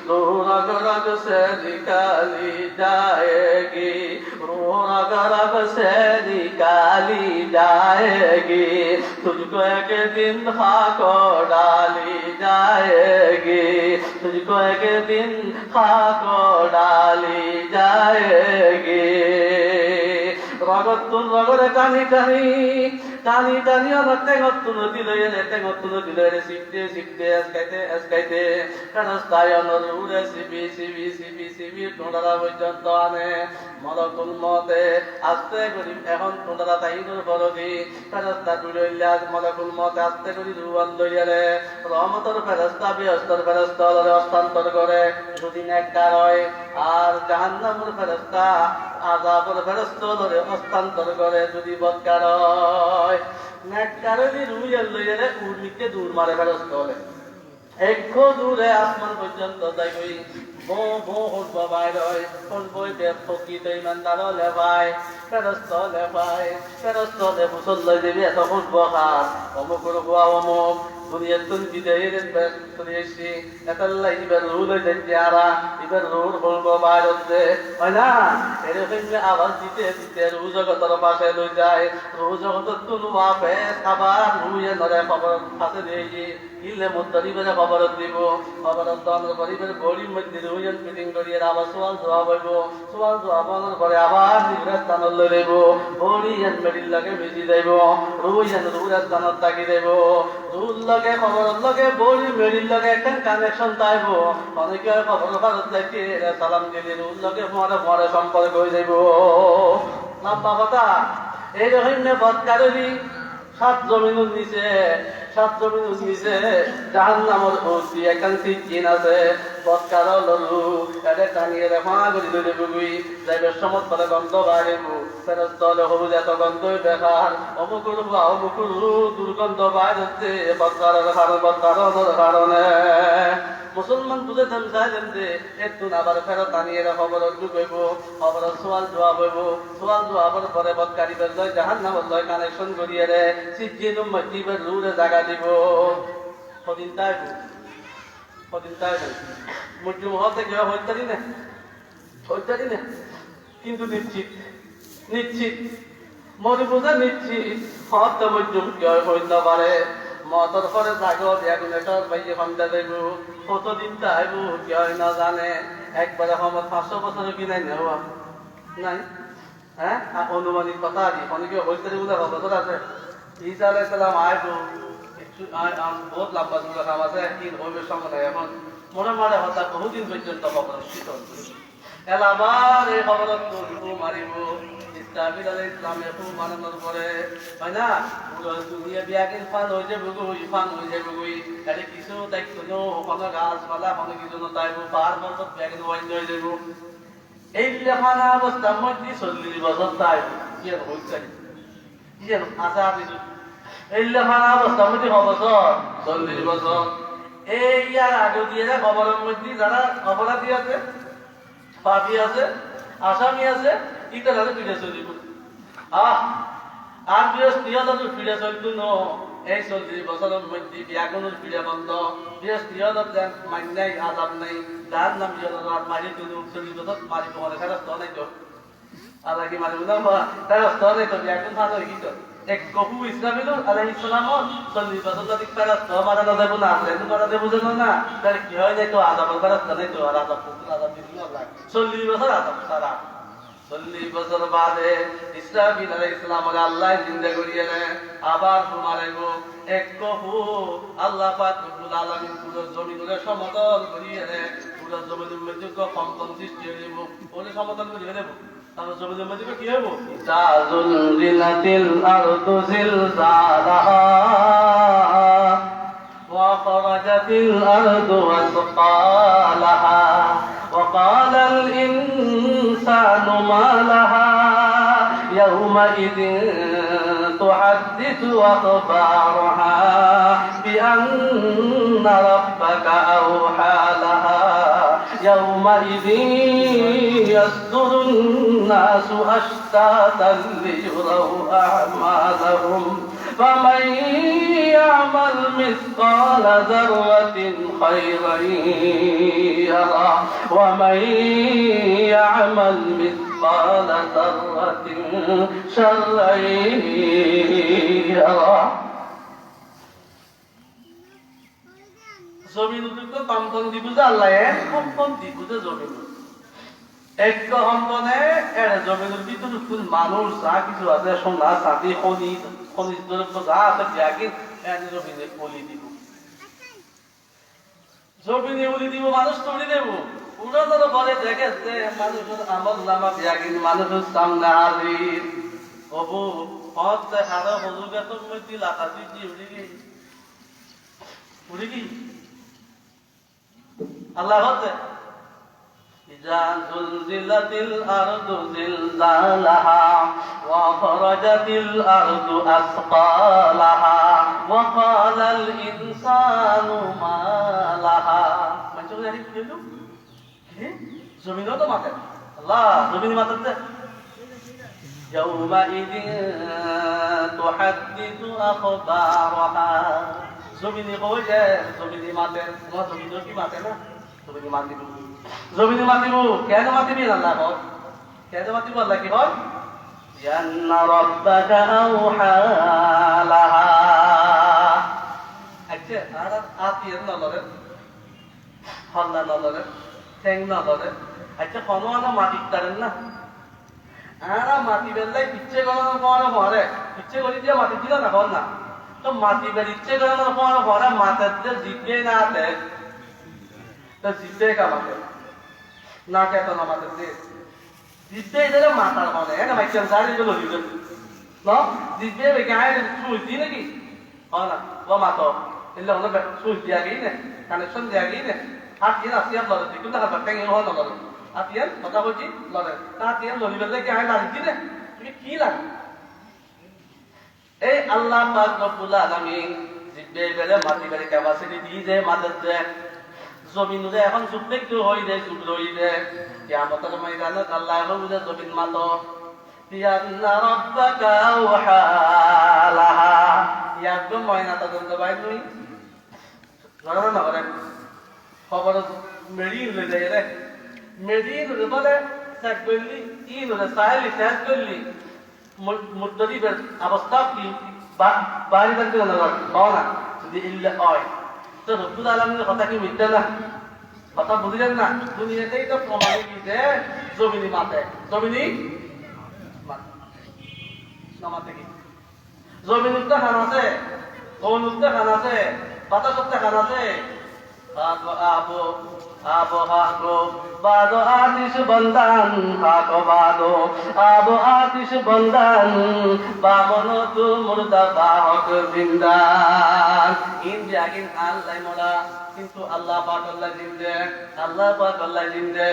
S1: রোগ রগ সে নিকালি যায়গি রগ से निकाली जाएगी तुझको एक दिन खाको डाली जाएगी तुझको एक दिन खाको डाली जाएगी। রগতুন রগরে টানি টানি টানি টানি অনেক টেঙতুন দিলে শিখতে এসকাইতে রাস্তায় অনর উড়ে সিবি টোঁডারা পর্যন্ত আনে মলকুল মতে আস্তে করি এখন টোঁডারা তাইনুর বরদি ফেরস্তা দূরে মলকুল মতে আস্তে করি রুয়ান লইয়ারে রহমতর ফেরস্তা বিহস্তর ফেরস্তা হস্তান্তর করে দুদিন একটা হয় আর জাহান্নামের ফেরস্তা আযাবের ফেরস্তা ধরে হস্তান্তর করে যদি বদকার হয় নেককারে রুইয়াল লইয়ারে উর্মিকে দূর মারে ফেরস্তা হলে একটু দূরে আসমান পর্যন্ত যাইবই বো বো উঠব বাইর হয় উঠবই দেব ফকিত ইমানদার লেভাই ফেরস্ত লেভাই ফেরস্ত লে মুসল্লাই দেবী এত উঠব হাত অমুক রুয়া অমুক দুনিয়ার তুন বিদায়ের তুলিয়েছি এতাল্লাই ইবার রুল হয়ে যারা ইবার রুল বলব বাইর হচ্ছে হয় না এরকম আওয়াজ দিতে দিতে রু জগতের পাশে লই যায় রু জগতের তুন ওয়াপে আবার রুয়ে নরে খবর হাতে দিয়ে ইলে মুদ্দরিবের খবর দিব খবর দন করিবের গড়ি মধ্যে রুয়েন মিটিং করিয়ে আবার সোয়াল জবাব হইব সোয়াল জবাবের পরে আবার নিউরের স্থান লইব গড়িয়েন মেডিল লাগে মিজি দেব রুয়েন রুয়ের স্থান তাকি দেব রুল লগে খবর লগে বড়ি মেডিল লগে একটা কানেকশন তাইব অনেকে খবর ভারত দেখে সালাম দিলে রুল লগে মরে মরে সম্পর্ক হয়ে যাইব লম্বা কথা এইরকম বদকারি সাত জমিনের নিচে জাহান্নামের ওসি একখান সিজিন আছে বদকার ললু এদের টানিয়ে রেখা করি ধরে বুগুই যাইবের সমত বলে গন্ধ বাড়িব ফেরত দলে হবুজ এত গন্ধই বেকার অমুকুর বা অমুকুর দুর্গন্ধ বাড়ছে বদকারের কারণে মুসলমান বুঝে দেন চাইলেন যে একটু আবার ফেরত আনিয়ে খবর ঢুকইব খবর সোয়াল জবাব হইব সোয়াল জবাবের পরে বদকারীদের লয় জাহান্নামের লয় কানেকশন করিয়ে রে সিজিনুম মজিবের রুরে জায়গা দিব কদিন তাইব মুসলিম হতে কেউ হইতারি না কিন্তু নিশ্চিত মনে বোঝা নিশ্চিত হত মুসলিম কেউ হইতে পারে মতর পরে থাকো ব্যাগুনেটর বাইয়ে ফান্ডা দেব কতদিন তাইব কেউ না জানে একবারে সময় 500 বছর কি নাই নেওয়া নাই হ্যাঁ অনুমানিক কথা আদি অনেকে হইতারি বোঝা বছর আছে ঈসা আলাইহিস সালাম আইব বহুত লম্বা দূরে কাম আছে দিন হইবে সময় নাই এখন মনে মনে হতা বহুদিন পর্যন্ত খবর শীতল এলা আবার এই খবর মারিব ইসলামী দলে ইসলামে খুব মানানোর পরে হয় না দুনিয়া বিয়াকিন ফান হয়ে যাবে এটা কিছু তাই কোনো কোনো গাছপালা কোনো কিছু নতাইব পাহাড় পর্বত বিয়াকিন হয়ে যাব এই লেখানা অবস্থার মধ্যে 40 বছর তাইব কি আর হইছে কি আর আশা কিছু এই লেখানা অবস্থার মধ্যে বছর 40 বছর এই ইয়ার আগে দিয়ে খবরের মধ্যে যারা অপরাধী আছে পাপি আছে আসামি আছে ইতারা ফিরে চলিব আর বৃহস্পতিহত ফিরে চলতো ন এই 40 বছরের মধ্যে বিয়াগুনের ফিরে বন্ধ বৃহস্পতিহত মান্যাই আজাব নাই যার নাম আর মারি তুলি 40 বছর মারি তোমার ফেরস্ত নাই তো আল্লাহ কি মারিব না ফেরস্ত নাই তো বিয়াগুন ভালো কি তো এক কহু ইসলামিল আলাইহিস সালাম 40 বছর যদি ফেরস্ত মারা না দেব না আপনি মারা দেব যেন না তার কি হয় নাই তো আজাবের ফেরস্ত নাই তো আর আজাব দিল আল্লাহ 40 বছর আজাব সারা 40 বছর বাদে ইসরাফিল আলাইহিস সালাম আল্লাহ জিন্দা করিয়ে আবার ঘুমাইব এক কহু আল্লাহ পাক রব্বুল আলামিন পুরো জমিনের সমতল করিয়ে পুরো জমিনের মধ্যে কম্পন সৃষ্টি হইব ওরে সমতল করিয়ে দেব তাহলে জমিনের মধ্যে কি হইব জাযুলজিলাতিল আরদু জিলজালাহা ওয়া খরাজাতিল আরদু আসকালাহা وقال الإنسان ما لها يومئذ تحدث أخبارها بأن ربك أوحى لها يومئذ يصدر الناس أشتاتا ليروا أعمالهم فمن يعمل مثقال ذرة خيرا يره ومن يعمل مثقال ذرة شرا يره জমিন তো কম্পন দিব যে আল্লাহ কম্পন দিব যে জমিন এক কম্পনে এর জমিনের ভিতরে কোন মানুষ যা কিছু আছে সোনা চাঁদি খনিজ দ্রব্য যা আছে ব্যাগে এর জমিনে বলি দিব জমিনে বলি দিব মানুষ তৈরি দেব উড়ানোর পরে দেখে যে মানুষের আমল নামা ব্যাগিন মানুষের সামনে হাজির হবু হতে হারা হজুকে তো মধ্যে লাগাতি কি উড়ি কি আল্লাহ হতে إذا زلزلت الأرض زلزالها وأخرجت الأرض أثقالها وقال الإنسان ما لها মানুষ জানি কি হলো কি জমিনও তো মাতে আল্লাহ জমিন মাতে يومئذ تحدث أخبارها জমিনে কই যে জমিনে মাতে তোমার জমিনও কি মাতে না জমিনে মাতিব জমিনে মাতিব কেন মাতিবি আল্লাহ বল কেন মাতিব আল্লাহ কি বল أن ربك أوحى لها আচ্ছা আর আতির নলরে হল্লা নলরে ঠ্যাং নলরে আচ্ছা কোনো মাটির তারেন না আরা মাটি বেললাই ইচ্ছে করানোর পরে ভরে ইচ্ছে করি দিয়ে মাটি দিল না বল না তো মাটি বেল ইচ্ছে করানোর পরে ভরে মাথার দিয়ে জিভে না দেয় তো জিভে কামাতে না কেত না মাথার দিয়ে জিভে এদের মাথার মনে হ্যাঁ মাইকে সারি গুলো দিল না জিভে গায়ে সুই দি নাকি হয় না ও মাতো এলে হলো সুই দিয়া গিয়ে নে কানেকশন দিয়া গিয়ে নে হাত দিয়ে আসি আর লড়ে কিন্তু হাত ব্যাং হয় না লড়ে আতিয়ান কথা বলছি লড়ে আতিয়ান লড়ি বেললে কি আয় লাগি দিনে তুমি কি লাগে এই আল্লাহ পাক রব্বুল আলামিন জিব্বে বেলে মাটি বেলে ক্যাপাসিটি দি যে মাদের যে জমিন যে এখন যুদ্ধে কি হই দে যুদ্ধ হই দে কিয়ামতের ময়দানে আল্লাহ বুঝে জমিন মাতো ইয়ান্না রাব্বাকা ওয়াহালাহা ইয়াকদম ময়না তদন্ত বাই তুই ধরো না করে খবর মেরিন লই যায় রে মেদিন বলে চেক করলি ইন হলে সাহেলি চেক করলি মুদ্দরিবের অবস্থা কি বাড়ি থাকতে না না যদি ইল্লে হয় তো রব্বুল আলামিনের কথা কি মিথ্যা না কথা বুঝলেন না দুনিয়াতেই তো প্রমাণ কি যে জমিনি মাতে জমিনি মাতে কি জমিন উত্তর খান আছে কোন উত্তর খান আছে বাতাস উত্তর খান আছে আবো আবো হাকো বাদো আতিশ বন্দান হাকো বাদো আবো আতিশ বন্দান বামন তু মুর্দা বাহক জিন্দান ইন জাগিন আল্লাহ মোলা কিন্তু আল্লাহ পাক আল্লাহ জিন্দে আল্লাহ পাক আল্লাহ জিন্দে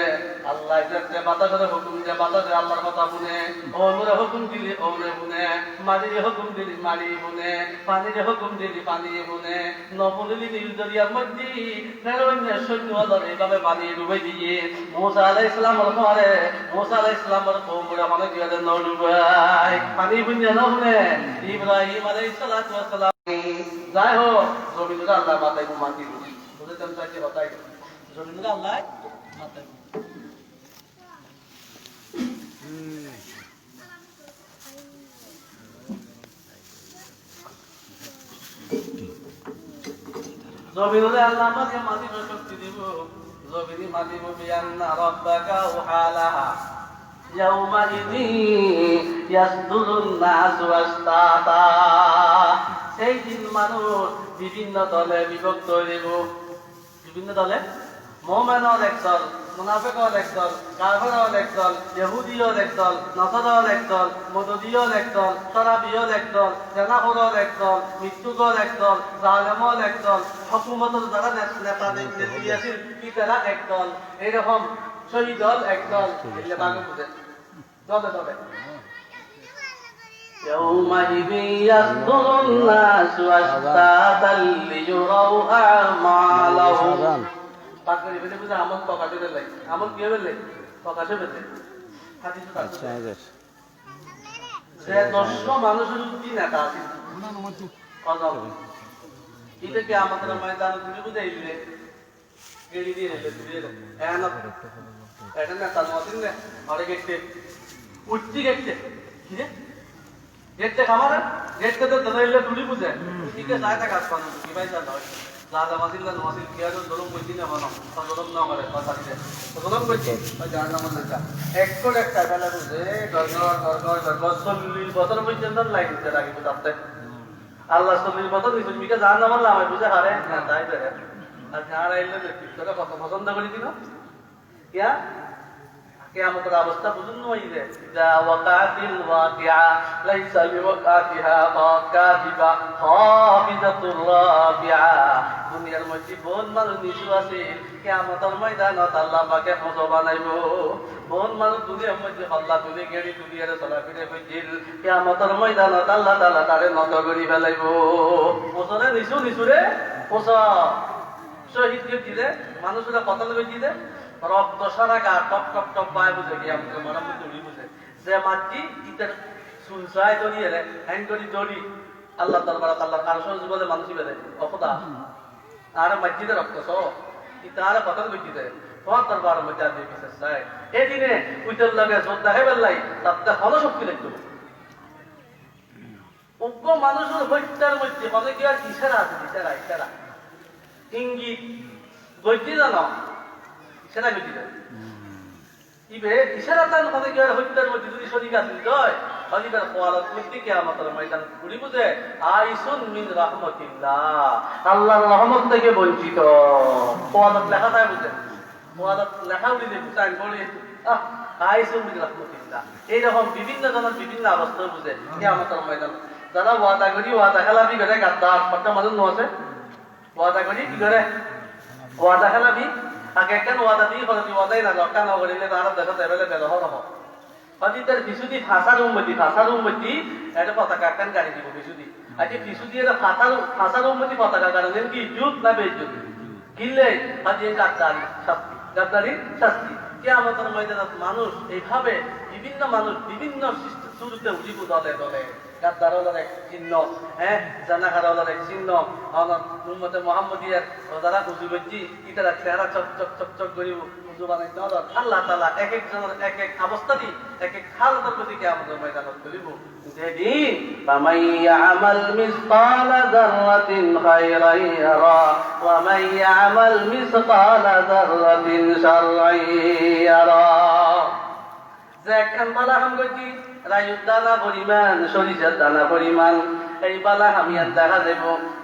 S1: আল্লাহ যেতে বাতাসের হুকুম দে বাতাসে আল্লাহর কথা শুনে ওমরে হুকুম দিলি ওমরে শুনে মালির হুকুম দিলি মালি শুনে পানির হুকুম দিলি পানি শুনে নবুলি নীল দরিয়ার মধ্যে ফেরোনে সৈন্য দল এইভাবে পানি ডুবে দিয়ে মুসা আলাইহিস সালামের পরে মুসা আলাইহিস সালামের কওমরা মানে কি হলো নডুবাই পানি বুঝে না শুনে ইব্রাহিম আলাইহিস সালাতু ওয়াস সালাম যাই হোক জমিনুল আল্লাহ মাথায় ঘুমাতি বুঝেছেন তাকে হতাই জমিনুল আল্লাহ মাথায় জমিনুল আল্লাহ আমাকে মাটির শক্তি দিব জমিনি মাটিব বিয়ান্না রাব্বাকা ওয়াহালাহা ইয়াউমাইযি ইয়াসদুরুন নাসু আশতাতা সেই দিন মানুষ বিভিন্ন দলে বিভক্ত হইব বিভিন্ন দলে মুমিনুল একদল মুনাফিকুল একদল কাফিরুল একদল ইহুদিউল একদল নাসারাউল একদল মুদদিউল একদল তারাবিউল একদল জানাহুরুল একদল মৃত্যুকুল একদল জালেমুল একদল হুকুমতের যারা নেতা নেত্রী আছে তারা একদল এরকম শহীদুল একদল এগুলো ভাগে বুঝে দলে দলে يومئذ يصدر الناس أشتاتا ليروا أعمالهم পাকড়ি বেলে বুঝে আমল প্রকাশ হয়ে লাগে আমল কি হবে প্রকাশ হবে হাদিস আছে সে 100 মানুষের দিন এটা আছে কদম এটা কি আমাদের ময়দান তুমি বুঝাইলে গেলি দিয়ে দিলে এনা এটা না তালমাদিন না আরে গেটে উঠতি গেটে কি রে গেটে খামার গেটে তো দাদাইলে তুলি বুঝে ঠিক আছে আয়টা কাজ পানো কি ভাই যা নয় লাদা মাদিল্লা নমাদিল কিয়া তো দরম কইতি না বানো দরম না করে কথা দিতে দরম কইতি ওই জান নাম না এক কোট এক টাকা লাগু যে দরগর 40 বছর পর্যন্ত লাইন দিতে লাগে বুঝাতে আল্লাহ 40 বছর দিন মিকে জান নাম আল্লাহ আমি বুঝে হারে না তাই ধরে আর যারা আইলে তোরা কত পছন্দ করি দিন কিয়া কিয়ামতের অবস্থা বুঝুন নই যে যা ওয়াকাতিল ওয়াকিআ লাইসা লিওয়াকাতিহা কাযিবা খাফিজাতুর রাবিআ। দুনিয়ার মধ্যে বহুত মানুষ নিচু আছে, কিয়ামতের ময়দানত আল্লাহ পাকে ফটো বানাইব। বহুত মানুষ দুনিয়ার মধ্যে হল্লা তুলে গেড়ি তুলিয়ারে চলাফিরে হইছিল, কিয়ামতের ময়দানত আল্লাহ তাআলা তারে নত করি ফেলাইব। ওসরে নিচু নিচুরে ওস শহীদ করে দিলে মানুষরা কতল করে দিলে রক্ত সারা গা টপ টপ টপ পায় বুঝে গিয়ে আমাদের মনে দড়ি বুঝে যে মাটি ইটার সুলসায় দড়ি এলে হ্যাং করি দড়ি আল্লাহ দরবার আল্লাহ কার সহজ বলে মানুষই বেড়ে অকদা আর মসজিদে রক্ত সহ ইতার কতল করে দিতে তোমার দরবার মধ্যে আর বিশেষ চায় এদিনে উইটার লাগে শ্রদ্ধা হে বেল্লাই তাতে হল শক্তি লাগতো উগ্র মানুষের হত্যার মধ্যে মানে কি আর ইশারা আছে ইশারা ইশারা ইঙ্গিত বইতে জানো সেটা গতি দেয় ইবে ইশারা তার মানে কি আর হত্যার মধ্যে যদি শরীর আছে জয় হলিবার কোয়ালত মধ্যে কিয়ামতের ময়দান ঘুরি বুঝে আইসুন মিন রাহমাতিল্লাহ আল্লাহর রহমত থেকে বঞ্চিত কোয়ালত লেখা থাকে বুঝে কোয়ালত লেখা উড়িয়ে দেব চাই বলি আইসুন মিন রাহমাতিল্লাহ এইরকম বিভিন্ন জনের বিভিন্ন অবস্থা বুঝে কিয়ামতের ময়দান যারা ওয়াদা করি ওয়াদা খেলাপি করে গাদ্দার একটা মানুষ আছে ওয়াদা করি কি করে ওয়াদা খেলাপি আগে কেন ওয়াদা দিয়ে ফলে ওয়াদাই না লক্কা না করিলে তার দেখা দেবেলে ব্যবহার হব হয়তো তার বিশুদ্ধি ফাঁসার উন্মতি এটা পতাকা একখান গাড়ি দিব বিশুদ্ধি আজকে বিশুদ্ধি এটা ফাঁসার উন্মতি পতাকা গাড়ি দেন কি যুগ না বেজুগ কিনলে হয়তো গাদ্দারি শাস্তি কিয়ামতের ময়দানে মানুষ এইভাবে বিভিন্ন মানুষ বিভিন্ন শুরুতে উঠিব দলে দলে গাদ্দার হলার এক চিহ্ন জানাকার হলার এক চিহ্ন উম্মতে মুহাম্মদিয়ার যারা উজু করছি ইতারা চেহারা চক চক চক চক করি উজু বানাই নজর আল্লাহ তাআলা এক এক জনের এক এক অবস্থা দি এক এক হালতের প্রতি কিয়ামতের ময়দানত করিব যেদিন ফামাই ইয়ামাল মিসকালা যাররাতিন খায়রান ইয়ারা ওয়া মান ইয়ামাল মিসকালা যাররাতিন শাররান ইয়ারা। যে একখান বালা হাম করছি রায়ুর দানা পরিমাণ সরিষার দানা পরিমাণ এই বালা হামিয়ান দেখা দেব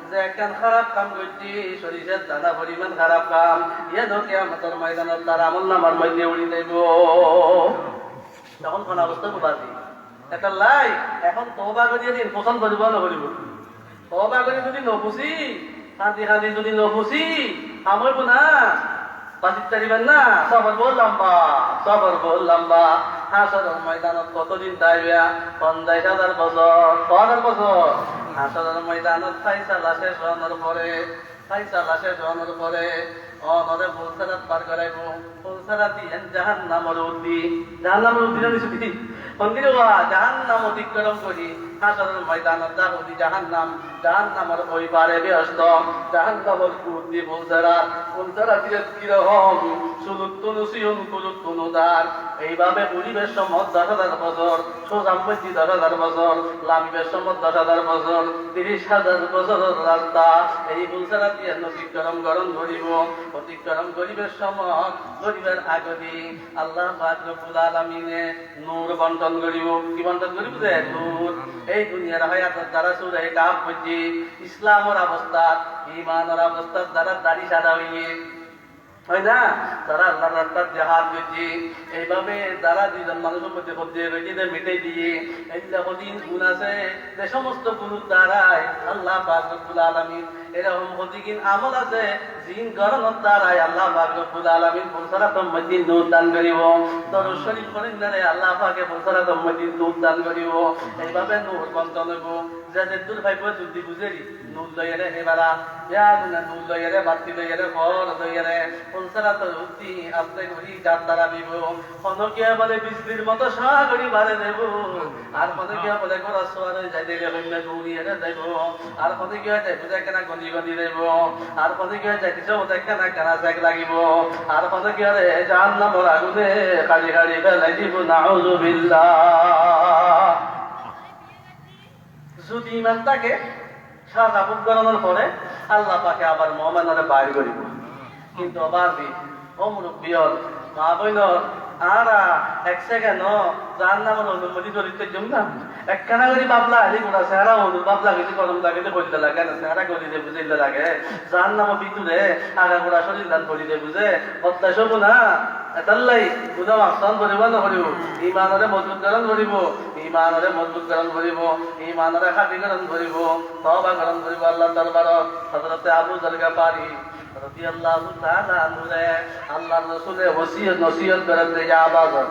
S1: যে একখান খারাপ কাম করছি সরিষার দানা পরিমাণ খারাপ কাম ইয়ে ধর কিয়ামতের ময়দানত তার আমল নামার মধ্যে উড়ি দেব। তখন কোন অবস্থা বুঝাছি একটা লাই এখন তওবা করিয়ে দিন পছন্দ করিব না করিব তওবা করি যদি নপুষি শান্তি শান্তি যদি নপুষি আমইব না বাঁচিতে পারিবেন না সবর বল লম্বা হাসরের ময়দানত কতদিন তাইবা 50,000 বছর 1000 হাসরের ময়দানত ফাইসালা শেষ হওয়ার পরে অনরে ফুলসারাত পার করাইব ফুলসারাত দিয়ে জাহান্নামের উদ্দি নিশুদি মন্দিরে জাহান্নাম অতিক্রম করি হাসরের ময়দানত দাহুদি জাহান্নামের ওই পারে ব্যস্ত জাহান্নামের উদ্দি ফুলসারাত দিয়ে কিরকম সুলুত্তুনু সিয়ুন কুলুত্তুনু দার এইভাবে পরিবেশ সম্মত 10,000 বছর সোজাম্মতি 10,000 বছর লাম্বের সম্মত 10,000 বছর 30,000 বছরের রাস্তা এই ফুলসারাত দিয়ে অতিক্রম করিবের সময় গরিবের আগদি আল্লাহ পাক রব্বুল আলামিনে নূর বন্টন করিব কি বন্টন করিব যে নূর এই দুনিয়ার হায়াতের দ্বারা সূরা কাফ পড়ছি ইসলামের অবস্থা ঈমানের অবস্থা দ্বারা দাড়ি সাদা হইয়ে হয় না যারা আল্লাহর রাস্তায় জিহাদ করছে এইভাবে যারা দুইজন মানুষের মধ্যে রয়েছে মিটাই দিয়ে এইগুলা কঠিন গুণ আছে যে সমস্ত গুণের দ্বারাই আল্লাহ পাক রব্বুল আলামিন এরকম কঠিন আমল আছে জিন গরনের দ্বারাই আল্লাহ পাক রব্বুল আলামিন ফুলসারাতের মধ্যে নূর দান করিব দরুদ শরীফ পড়েন দ্বারা আল্লাহ পাকে ফুলসারাতের মধ্যে নূর দান করিব এইভাবে নূর বন্টন হইব যে দূর ভাই যদি বুঝেরি নূর লইয়ারে এবারা নূর লইয়ারে বাতি লইয়ারে ঘর লইয়ারে ফুলসারাতের উদ্দি আস্তে করি যার দ্বারা দিব কনকিয়া বলে বিজলির মতো সাগরি বাড়ে দেব আর কনকিয়া বলে গোড়া সোয়ারে যাই দিলে হইনা গৌরিয়ারে দেব আর কনকিয়া যাই বুঝে কেনা গনি গনি দেব আর কনকিয়া যাই দিছে ওদের কেনা কেনা জাগ লাগিব আর কনকিয়া রে জাহান্নামের আগুনে খালি খালি ফেলাই দিব নাউযুবিল্লাহ। যদি ইমান থাকে সাজা ভোগ করানোর পরে আল্লাহ পাকে আবার মুমিনরে বাইর করিব কিন্তু আবার অমুরব্বিয়র মা বইনর আরা এক সেকেন্ড জাহান্নামের অনুমতি ধরিতে জম না একখানা করে বাবলা আলি গোড়া চেহারা অনু বাবলা গেছি গরম লাগে বলতে লাগে না চেহারা গলিতে বুঝিলে লাগে জাহান্নামের ভিতরে আগা গোড়া শরীর দান করিতে বুঝে অত্যাশ হবো না এটালাই বুঝা মাকসান করিব নকৰিব ইমানৰে মজবুতকৰণ কৰিব ইমানৰে মজবুতকৰণ কৰিব ইমানৰে খাতিকৰণ কৰিব তওবাকৰণ কৰিব আল্লাহ দৰবাৰত হযরতে আবু যর গফারি রাদিয়াল্লাহু তাআলা আনহুরে আল্লাহর রাসূলের ওসিয়ত নসিহত করেন যে আবাদত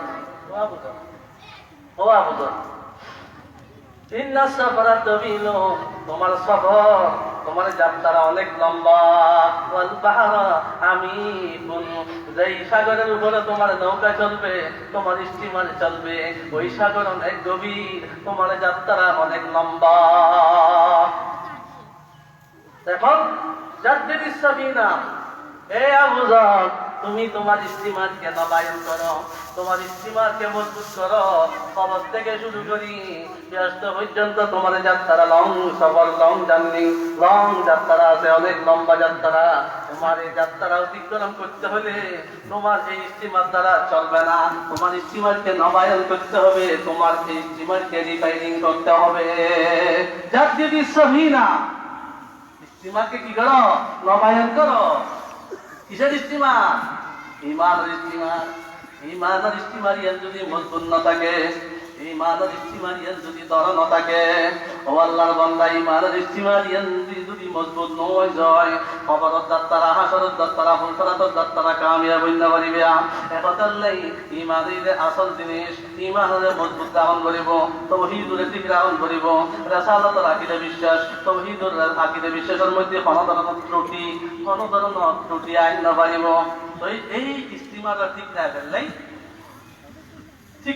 S1: ও আবাদত ইন্না সাফারা তাবিল তোমার সফর তোমার যাত্রা অনেক লম্বা ওয়াল বাহরা আমিকুন যেই সাগরের উপরে তোমার নৌকা চলবে তোমার স্টিমার চলবে ওই সাগর অনেক গভীর তোমার যাত্রা অনেক লম্বা এখন জাদ্দিদিস সাবিনা এ আবু যর তুমি তোমার স্টিমারকে নবায়ন করো তোমার স্টিমারকে মজবুত করো কবর থেকে শুরু করি ব্যস্ত পর্যন্ত তোমার যাত্রা লং সফর লং জার্নি লং যাত্রা আছে অনেক লম্বা যাত্রা তোমার এই যাত্রা অতিক্রম করতে হলে তোমার এই স্টিমার দ্বারা চলবে না তোমার স্টিমারকে নবায়ন করতে হবে তোমার এই স্টিমারকে রিপেয়ারিং করতে হবে জাদ্দিদিস সাবিনা স্টিমারকে কি করো নবায়ন করো কিসের ইস্তিমার ইমানের ইস্তিমার ইমানের ইস্তিমার ইয়ান যদি মজবুত না থাকে ইমানের ইস্তিমার ইয়ান যদি দৃঢ় না থাকে ও আল্লাহর বান্দা ইমানের ইস্তিমার ইয়ান যদি মজবুত নয় যায় কবরের যাত্রা হাসরের যাত্রা ফুলসরাতের যাত্রা কামিয়াব হইতে পারিবে একতাল্লাই ইমানের আসল জিনিস ইমানের মজবুত গ্রহণ করিব তাওহীদের গ্রহণ করিব রাসালাতের আকীদা বিশ্বাস তাওহীদের আকীদা বিশ্বাসের মধ্যে কোনো ধরনের ত্রুটি আইন না পারিব তো এই ইস্তিমারটা ঠিক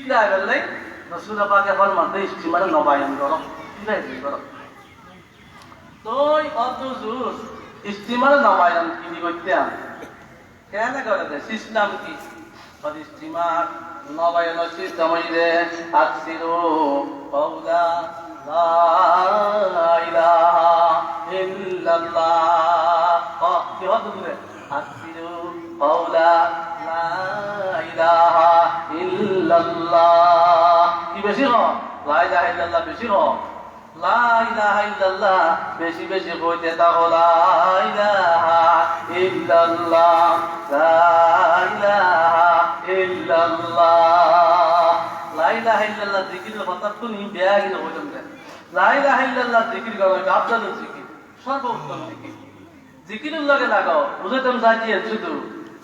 S1: না ফেললেই রাসূল পাকে ফরমান ইস্তিমার নবায়ন করো রিপেয়ারিং করো তো অত জোর ইস্তিমার নবায়ন কি করতে কেন করে দেয় সিস্টেম কি ইস্তিমার নবায়ন সিস্টেম হইলে আকসিরু কওলা লা ইলাহা ইল্লাল্লাহ কি হতো দূরে আকসিরু কওলা লা ইলাহা ইল্লাল্লাহ কি বেশি হ লা ইলাহা ইল্লাল্লাহ বেশি হ লা ইলাহা ইল্লাল্লাহ বেশি বেশি কইতে থাকো লা ইলাহা ইল্লাল্লাহ লা ইলাহা ইল্লাল্লাহ লা ইলাহা ইল্লাল্লাহ জিকিরের কথা তো নি বেয়াগিন হইতাম না লা ইলাহা ইল্লাল্লাহ জিকির করো আফজালুল জিকির সর্বোত্তম জিকির জিকিরের লগে লাগাও বুঝাইতাম চাইছি শুধু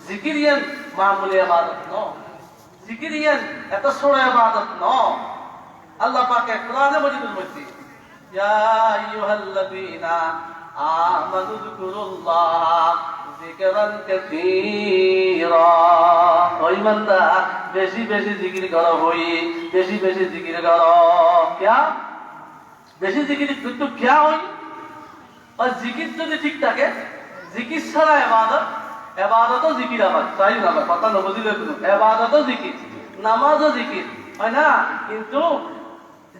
S1: জিকির ইয়ান মামুলি ইবাদত ন জিকির ইয়ান এত ছোট ইবাদত ন আল্লাহ পাকে কোরআনে মজিদের মধ্যে ইয়া আইয়ুহাল্লাযীনা আমানু যিকুরুল্লাহ যিকরান কাসীরা ও ইমানদার বেশি বেশি জিকির করো হই বেশি বেশি জিকির করো क्या বেশি জিকির কিন্তু क्या হই আর জিকির যদি ঠিক থাকে জিকির ছাড়া ইবাদতও জিকির আবার তাই না কথা না বুঝিলে ইবাদতও জিকির নামাজও জিকির হয় না কিন্তু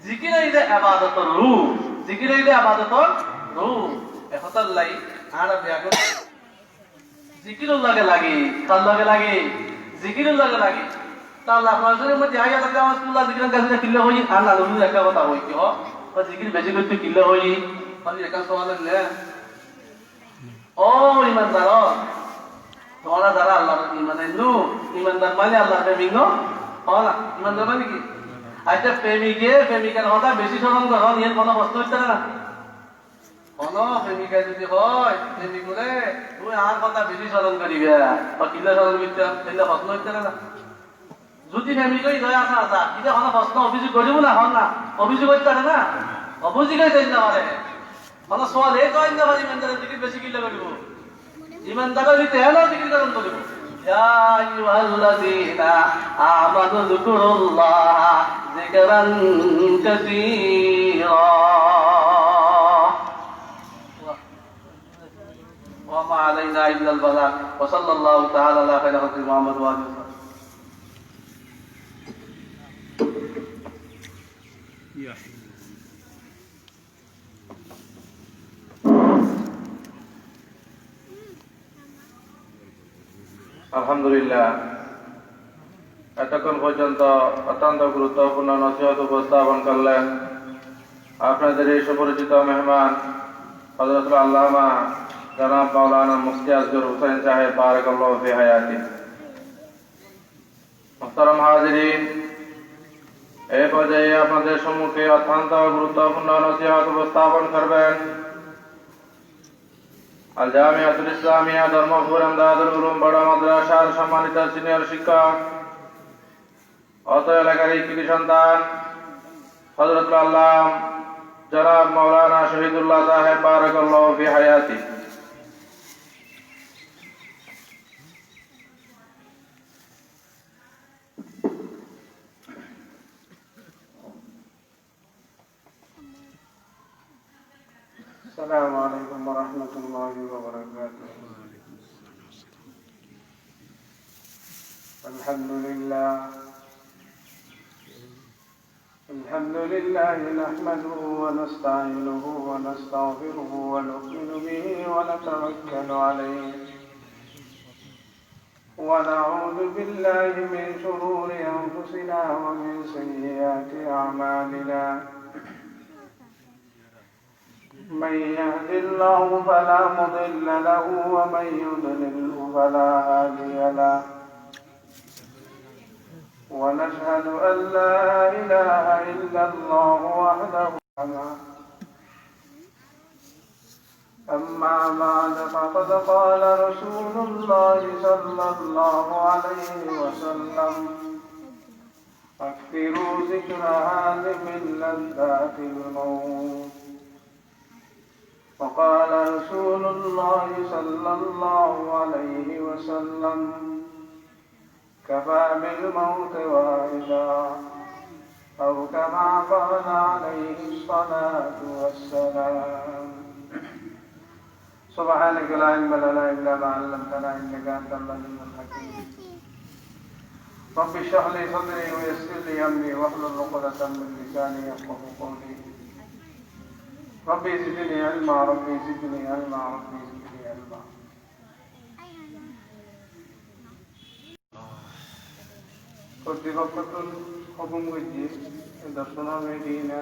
S1: জিকির হইলে ইবাদতের রূপ জিকির হইলে ইবাদতের রূপ একতার লাই আর ব্যাগ জিকিরুল লাগে তার লাগে জিকিরুল লাগে তার আপনাদের মধ্যে আইয়া লাগে আমাদের জিকিরের কাছে কিল্লা হই আর না নতুন একটা কথা হই কি ও জিকির বেশি করতে কিল্লা হই মানে একা সওয়াল নে ও ইমানদার তোমরা যারা আল্লাহর ইমানে নু ইমানদার মানে আল্লাহর প্রেমিক ন না ইমানদার মানে কি আচ্ছা প্রেমিকের কথা বেশি স্মরণ করো এর কোনো বস্তু হচ্ছে না কোনো প্রেমিকা যদি হয় প্রেমিক বলে তুমি আর কথা বেশি স্মরণ করিবে কিল্লা স্মরণ করতে কিল্লা প্রশ্ন হচ্ছে না যদি প্রেমিকই দয়া আসা এটা কোনো প্রশ্ন অভিযোগ করিব না হন না অভিযোগ হচ্ছে না অভিযোগ হইতে না পারে কোনো সওয়াল এই কয় না পারে ইমানদারের জিকির বেশি কিল্লা করিব ইমানদারের দিতে হেলো জিকির করন করিব ইয়া আইয়ুহাল্লাযীনা আমানু যিকুরুল্লাহ যিকরান কাসীরা ওয়া মা আলাইনা ইল্লাল বালাগ ওয়া সাল্লাল্লাহু তাআলা আলা খায়রি খালকি মুহাম্মদ ওয়া আলিহি আলহামদুলিল্লাহ এতক্ষণ পর্যন্ত অত্যন্ত গুরুত্বপূর্ণ নসিহত উপস্থাপন করলেন আপনাদের এই সুপরিচিত মেহমান হযরতুল আল্লামা জনাব মাওলানা মুফতি আসগর হুসাইন সাহেব বারাকাল্লাহু ফি হায়াতি
S2: পর্যায়ে আপনাদের সম্মুখে অত্যন্ত গুরুত্বপূর্ণ নসিহত উপস্থাপন করবেন। আল জামিয়াতুল ইসলামিয়া ধর্মপুর আমদাদুল উলুম বড় মাদ্রাসার সম্মানিত সিনিয়র শিক্ষক, অত এলাকার কৃতি সন্তান হযরতুল আল্লাহ জনাব মাওলানা শহীদুল্লাহ সাহেব বারাকাল্লাহু ফি হায়াতি।
S3: السلام عليكم ورحمة الله وبركاته. الحمد لله نحمده ونستعينه ونستغفره ونؤمن به ونتوكل عليه ونعوذ بالله من شرور أنفسنا ومن سيئات أعمالنا. من يهد الله فلا مضل له ومن يضلله فلا هادي له. ونشهد أن لا إله إلا الله وحده لا. أما بعد فقد قال رسول الله صلى الله عليه وسلم: أكثروا ذكر هذه لذات الموت. وقال رسول الله صلى الله عليه وسلم: كفى بالموت واعظا، أو كما قال عليه الصلاة والسلام. سبحانك لا علم لنا إلا ما علمتنا إنك أنت العليم الحكيم. رب اشرح لي صدري ويسر لي أمري واحلل عقدة من لساني يفقهوا قولي. ربي زدني علما ربي زدني علما ربي زدني علما. কর্তৃপক্ষের হুকুম করছি দর্শন মেডিনে